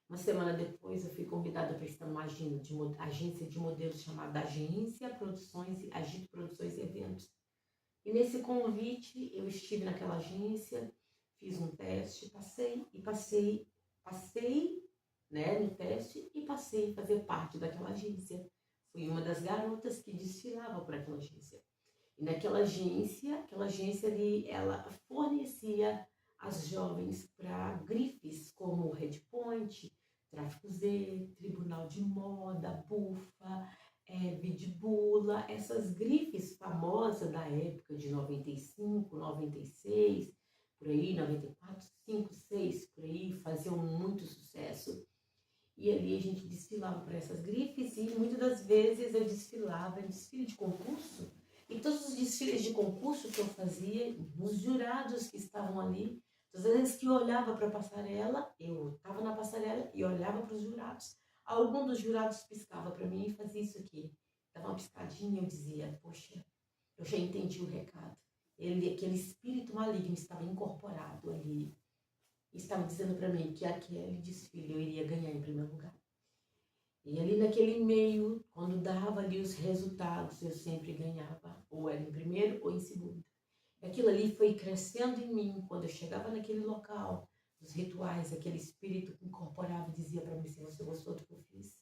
Uma semana depois eu fui convidada para estar numa agência de modelos chamada Agência Produções, Agito Produções e Eventos. E nesse convite eu estive naquela agência, fiz um teste, passei no teste e passei a fazer parte daquela agência. Fui uma das garotas que desfilava por aquela agência. E naquela agência ali, ela fornecia as jovens para grifes como Red Point, Tráfico Z, Tribunal de Moda, Bufa, Vidbula, essas grifes famosas da época de 95, 96, por aí, 94, 5, 6, por aí, faziam muito sucesso. E ali a gente desfilava para essas grifes e muitas das vezes eu desfilava em desfile de concurso. E todos os desfiles de concurso que eu fazia, os jurados que estavam ali, todas as vezes que eu olhava para a passarela, eu estava na passarela e olhava para os jurados. Algum dos jurados piscava para mim e fazia isso aqui. Dava uma piscadinha e eu dizia, poxa, eu já entendi o recado. Aquele espírito maligno estava incorporado ali. Estava dizendo para mim que aquele desfile eu iria ganhar em primeiro lugar. E ali naquele meio, quando dava ali os resultados, eu sempre ganhava, ou era em primeiro ou em segundo. E aquilo ali foi crescendo em mim, quando eu chegava naquele local, os rituais, aquele espírito incorporava e dizia para mim, se você gostou do que eu fiz.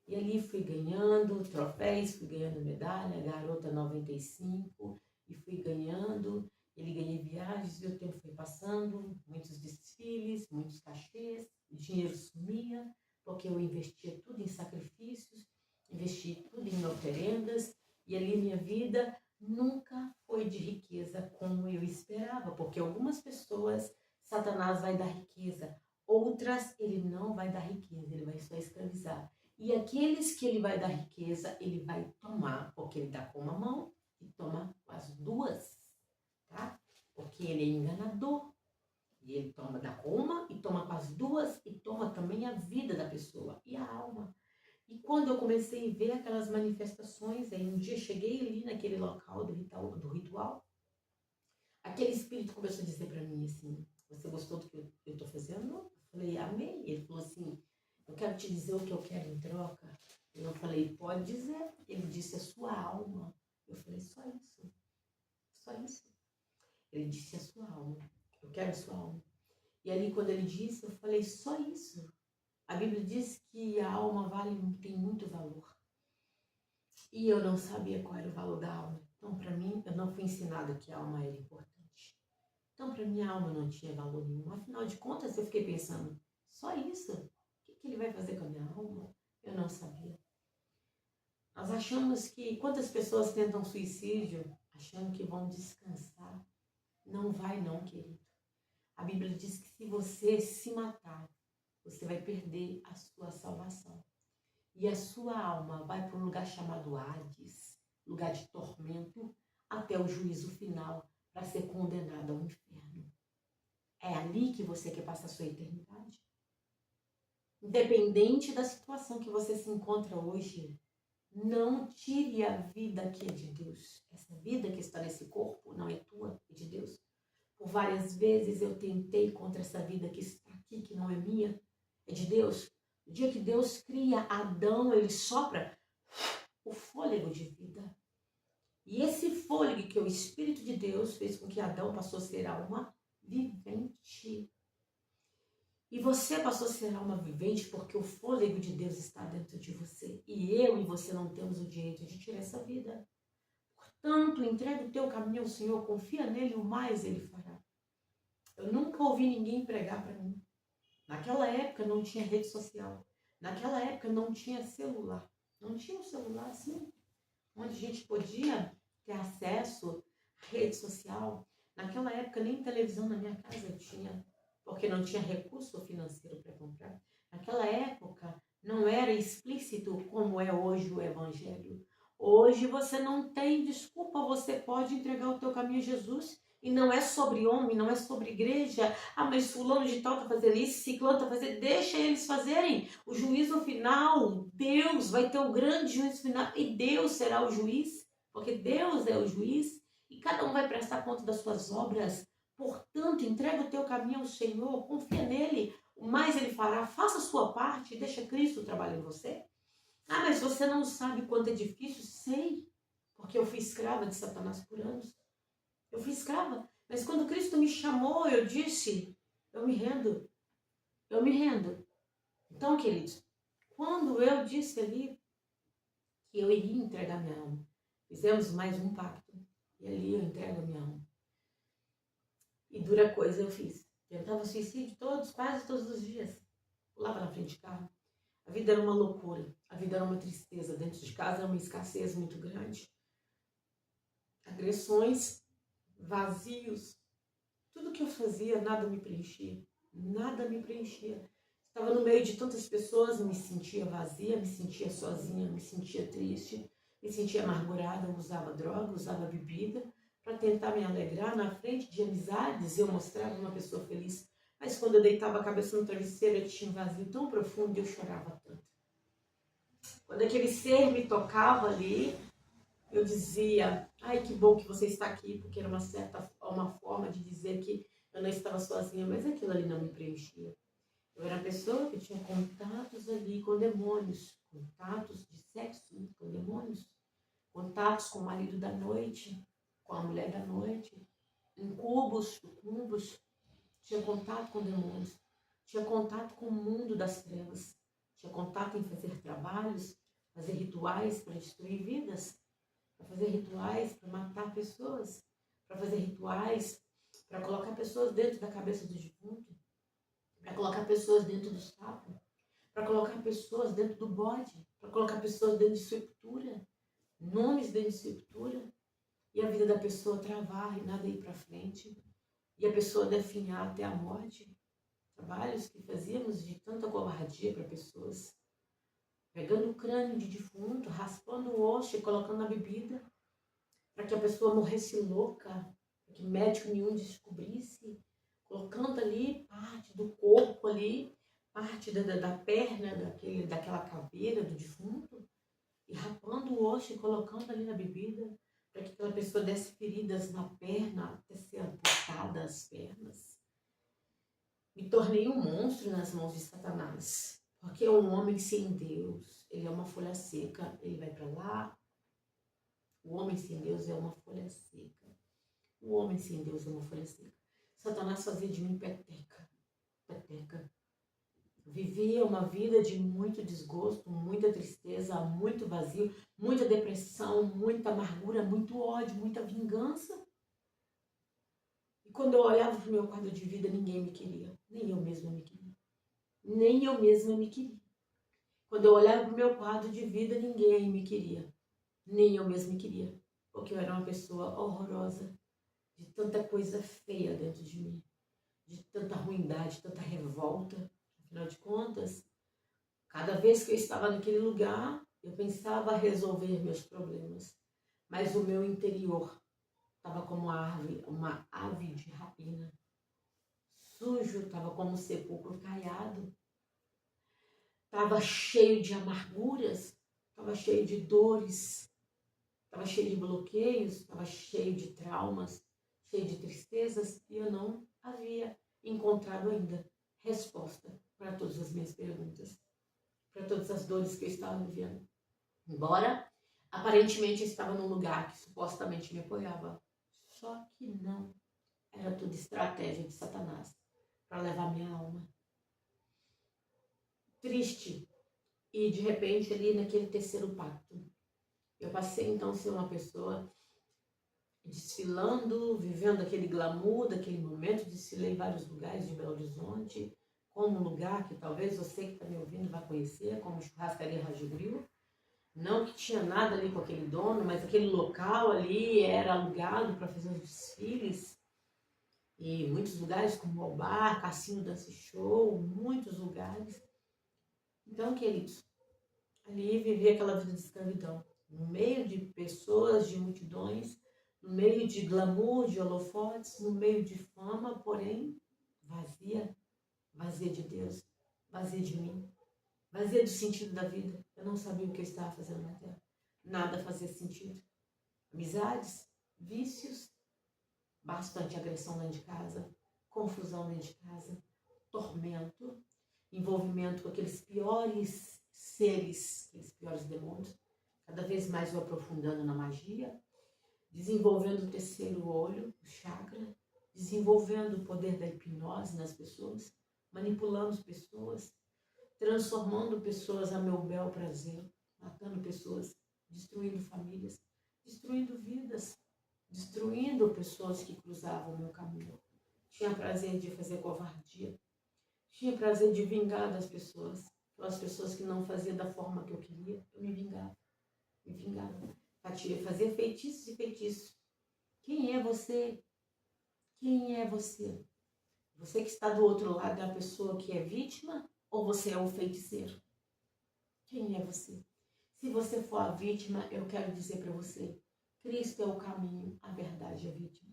E ali fui ganhando troféus, fui ganhando medalha, garota 95, e fui ganhando. Ele ganhei viagens e o tempo foi passando, muitos desfiles, muitos cachês, o dinheiro sumia, porque eu investia tudo em sacrifícios, investi tudo em oferendas, e ali minha vida nunca foi de riqueza como eu esperava, porque algumas pessoas, Satanás vai dar riqueza, outras ele não vai dar riqueza, ele vai só escravizar. E aqueles que ele vai dar riqueza, ele vai tomar, porque ele dá com uma mão e toma com as duas. Tá? Porque ele é enganador. E ele dá com uma e toma com as duas e toma também a vida da pessoa e a alma. E quando eu comecei a ver aquelas manifestações, aí um dia cheguei ali naquele local do ritual, aquele espírito começou a dizer para mim assim, você gostou do que eu estou fazendo? Eu falei, amei. Ele falou assim, eu quero te dizer o que eu quero em troca. Eu falei, pode dizer. Ele disse, a sua alma. Eu falei, só isso. Só isso. Ele disse, a sua alma. Eu quero a sua alma. E ali, quando ele disse, eu falei, só isso. A Bíblia diz que a alma tem muito valor. E eu não sabia qual era o valor da alma. Então, para mim, eu não fui ensinada que a alma era importante. Então, para mim, a alma não tinha valor nenhum. Afinal de contas, eu fiquei pensando, só isso? O que ele vai fazer com a minha alma? Eu não sabia. Nós achamos que, quantas pessoas tentam suicídio, achando que vão descansar? Não vai não, querido. A Bíblia diz que se você se matar, você vai perder a sua salvação. E a sua alma vai para um lugar chamado Hades, lugar de tormento, até o juízo final, para ser condenado ao inferno. É ali que você quer passar a sua eternidade? Independente da situação que você se encontra hoje, não tire a vida que é de Deus. Essa vida que está nesse corpo não é tua, é de Deus. Por várias vezes eu tentei contra essa vida que está aqui, que não é minha, é de Deus. No dia que Deus cria Adão, ele sopra o fôlego de vida. E esse fôlego que é o Espírito de Deus fez com que Adão passou a ser alma vivente. E você passou a ser alma vivente porque o fôlego de Deus está dentro de você. E eu e você não temos o direito de tirar essa vida. Portanto, entrega o teu caminho ao Senhor, confia nele, o mais ele fará. Eu nunca ouvi ninguém pregar para mim. Naquela época não tinha rede social. Naquela época não tinha celular. Não tinha um celular assim, onde a gente podia ter acesso à rede social. Naquela época nem televisão na minha casa eu tinha, porque não tinha recurso financeiro para comprar. Naquela época não era explícito como é hoje o Evangelho. Hoje você não tem desculpa, você pode entregar o teu caminho a Jesus. E não é sobre homem, não é sobre igreja. Ah, mas fulano de tal está fazendo isso, ciclano está fazendo. Deixa eles fazerem. O juízo final, Deus vai ter o grande juízo final. E Deus será o juiz, porque Deus é o juiz. E cada um vai prestar conta das suas obras. Portanto, entrega o teu caminho ao Senhor, confia nele. O mais ele fará, faça a sua parte e deixa Cristo trabalhar em você. Ah, mas você não sabe quanto é difícil? Sei, porque eu fui escrava de Satanás por anos. Eu fui escrava, mas quando Cristo me chamou, eu disse, eu me rendo, eu me rendo. Então, queridos, quando eu disse ali que eu iria entregar minha alma, fizemos mais um pacto, e ali eu entrego a minha alma. E dura coisa eu fiz. Tentava suicídio quase todos os dias. Pulava na frente de carro. A vida era uma loucura, a vida era uma tristeza. Dentro de casa era uma escassez muito grande. Agressões, vazios. Tudo que eu fazia, nada me preenchia. Nada me preenchia. Estava no meio de tantas pessoas, me sentia vazia, me sentia sozinha, me sentia triste, me sentia amargurada. Eu usava droga, usava bebida para tentar me alegrar. Na frente de amizades, eu mostrava uma pessoa feliz. Mas quando eu deitava a cabeça no travesseiro, eu tinha um vazio tão profundo e eu chorava tanto. Quando aquele ser me tocava ali, eu dizia, ai, que bom que você está aqui, porque era uma forma de dizer que eu não estava sozinha, mas aquilo ali não me preenchia. Eu era uma pessoa que tinha contatos ali com demônios, contatos de sexo com demônios, contatos com o marido da noite, com a mulher da noite, incubos, sucumbos, tinha contato com demônios, tinha contato com o mundo das trevas, tinha contato em fazer trabalhos, fazer rituais para destruir vidas, para fazer rituais para matar pessoas, para fazer rituais para colocar pessoas dentro da cabeça do defunto, para colocar pessoas dentro do sapo, para colocar pessoas dentro do bode, para colocar pessoas dentro de sepultura, nomes dentro de sepultura, e a vida da pessoa travar e nada ir para frente, e a pessoa definhar até a morte. Trabalhos que fazíamos de tanta covardia para pessoas, pegando o crânio de defunto, raspando o osso e colocando na bebida, para que a pessoa morresse louca, para que médico nenhum descobrisse, colocando ali parte do corpo ali, parte da perna daquela caveira do defunto e rapando o osso e colocando ali na bebida para que aquela pessoa desse feridas na perna até ser amputada as pernas. Me tornei um monstro nas mãos de Satanás, porque é um homem sem Deus, ele é uma folha seca, ele vai para lá. O homem sem Deus é uma folha seca. O homem sem Deus é uma folha seca. Satanás fazia de mim peteca. Vivia uma vida de muito desgosto, muita tristeza, muito vazio, muita depressão, muita amargura, muito ódio, muita vingança. E quando eu olhava para o meu quadro de vida, ninguém me queria. Nem eu mesma me queria. Nem eu mesma me queria. Quando eu olhava para o meu quadro de vida, ninguém me queria. Nem eu mesma me queria. Porque eu era uma pessoa horrorosa, de tanta coisa feia dentro de mim, de tanta ruindade, tanta revolta. Afinal de contas, cada vez que eu estava naquele lugar, eu pensava resolver meus problemas. Mas o meu interior estava como uma ave de rapina. Sujo, estava como um sepulcro caiado. Estava cheio de amarguras, estava cheio de dores, estava cheio de bloqueios, estava cheio de traumas, cheio de tristezas, e eu não havia encontrado ainda resposta para todas as minhas perguntas, para todas as dores que eu estava vivendo. Embora, aparentemente, eu estava num lugar que supostamente me apoiava, só que não. Era tudo estratégia de Satanás para levar minha alma. Triste. E, de repente, ali naquele terceiro pacto, eu passei, então, a ser uma pessoa desfilando, vivendo aquele glamour, daquele momento. Desfilei em vários lugares de Belo Horizonte, como um lugar que talvez você que está me ouvindo vai conhecer, como Churrascaria Rádio Grill. Não que tinha nada ali com aquele dono, mas aquele local ali era alugado para fazer os desfiles. E muitos lugares como o bar, Cassino Dance Show, muitos lugares. Então, queridos, ali vivia aquela vida de escravidão. No meio de pessoas, de multidões, no meio de glamour, de holofotes, no meio de fama, porém vazia. Vazia de Deus, vazia de mim, vazia do sentido da vida. Eu não sabia o que eu estava fazendo na terra. Nada fazia sentido. Amizades, vícios, bastante agressão dentro de casa, confusão dentro de casa, tormento, envolvimento com aqueles piores seres, aqueles piores demônios, cada vez mais eu aprofundando na magia, desenvolvendo o terceiro olho, o chakra, desenvolvendo o poder da hipnose nas pessoas, manipulando pessoas, transformando pessoas a meu bel prazer, matando pessoas, destruindo famílias, destruindo vidas, destruindo pessoas que cruzavam o meu caminho. Tinha prazer de fazer covardia, tinha prazer de vingar das pessoas. Aquelas pessoas que não faziam da forma que eu queria, eu me vingava. Fazia feitiços e feitiços. Quem é você? Quem é você? Você que está do outro lado é a pessoa que é vítima ou você é o feiticeiro? Quem é você? Se você for a vítima, eu quero dizer para você, Cristo é o caminho, a verdade,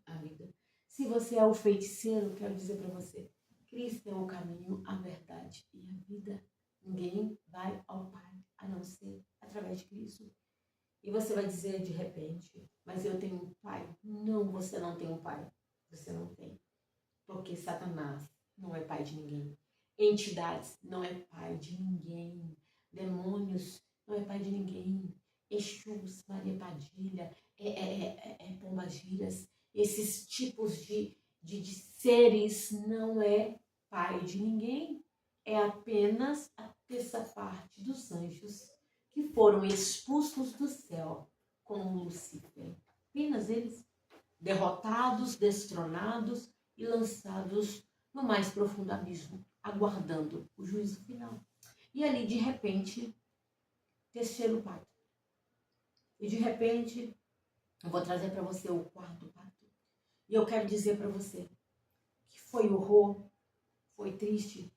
a vida. Se você é o feiticeiro, eu quero dizer para você, Cristo é o caminho, a verdade e a vida. Ninguém vai ao Pai a não ser através de Cristo. E você vai dizer de repente, mas eu tenho um pai. Não, você não tem um pai. Você não tem. Porque Satanás não é pai de ninguém. Entidades não é pai de ninguém. Demônios não é pai de ninguém. Exus, Maria Padilha, Pombagiras, esses tipos de seres não é pai de ninguém. É apenas a terça parte dos anjos que foram expulsos do céu com Lúcifer. Apenas eles, derrotados, destronados e lançados no mais profundo abismo, aguardando o juízo final. E ali, de repente, terceiro pacto. E de repente, eu vou trazer para você o quarto pacto. E eu quero dizer para você que foi horror, foi triste,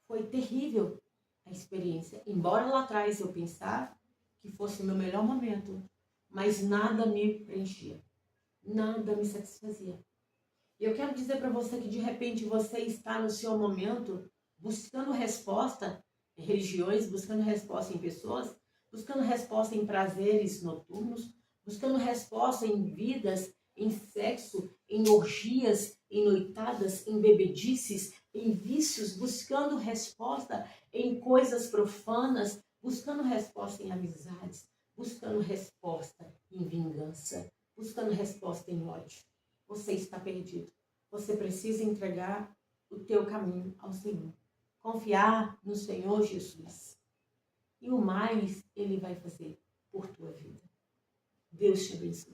foi terrível a experiência. Embora lá atrás eu pensar que fosse o meu melhor momento, mas nada me preenchia, nada me satisfazia. E eu quero dizer para você que de repente você está no seu momento buscando resposta em religiões, buscando resposta em pessoas, buscando resposta em prazeres noturnos, buscando resposta em vidas, em sexo, em orgias, em noitadas, em bebedices, em vícios, buscando resposta em coisas profanas, buscando resposta em amizades, buscando resposta em vingança, buscando resposta em ódio. Você está perdido. Você precisa entregar o teu caminho ao Senhor. Confiar no Senhor Jesus. E o mais Ele vai fazer por tua vida. Deus te abençoe.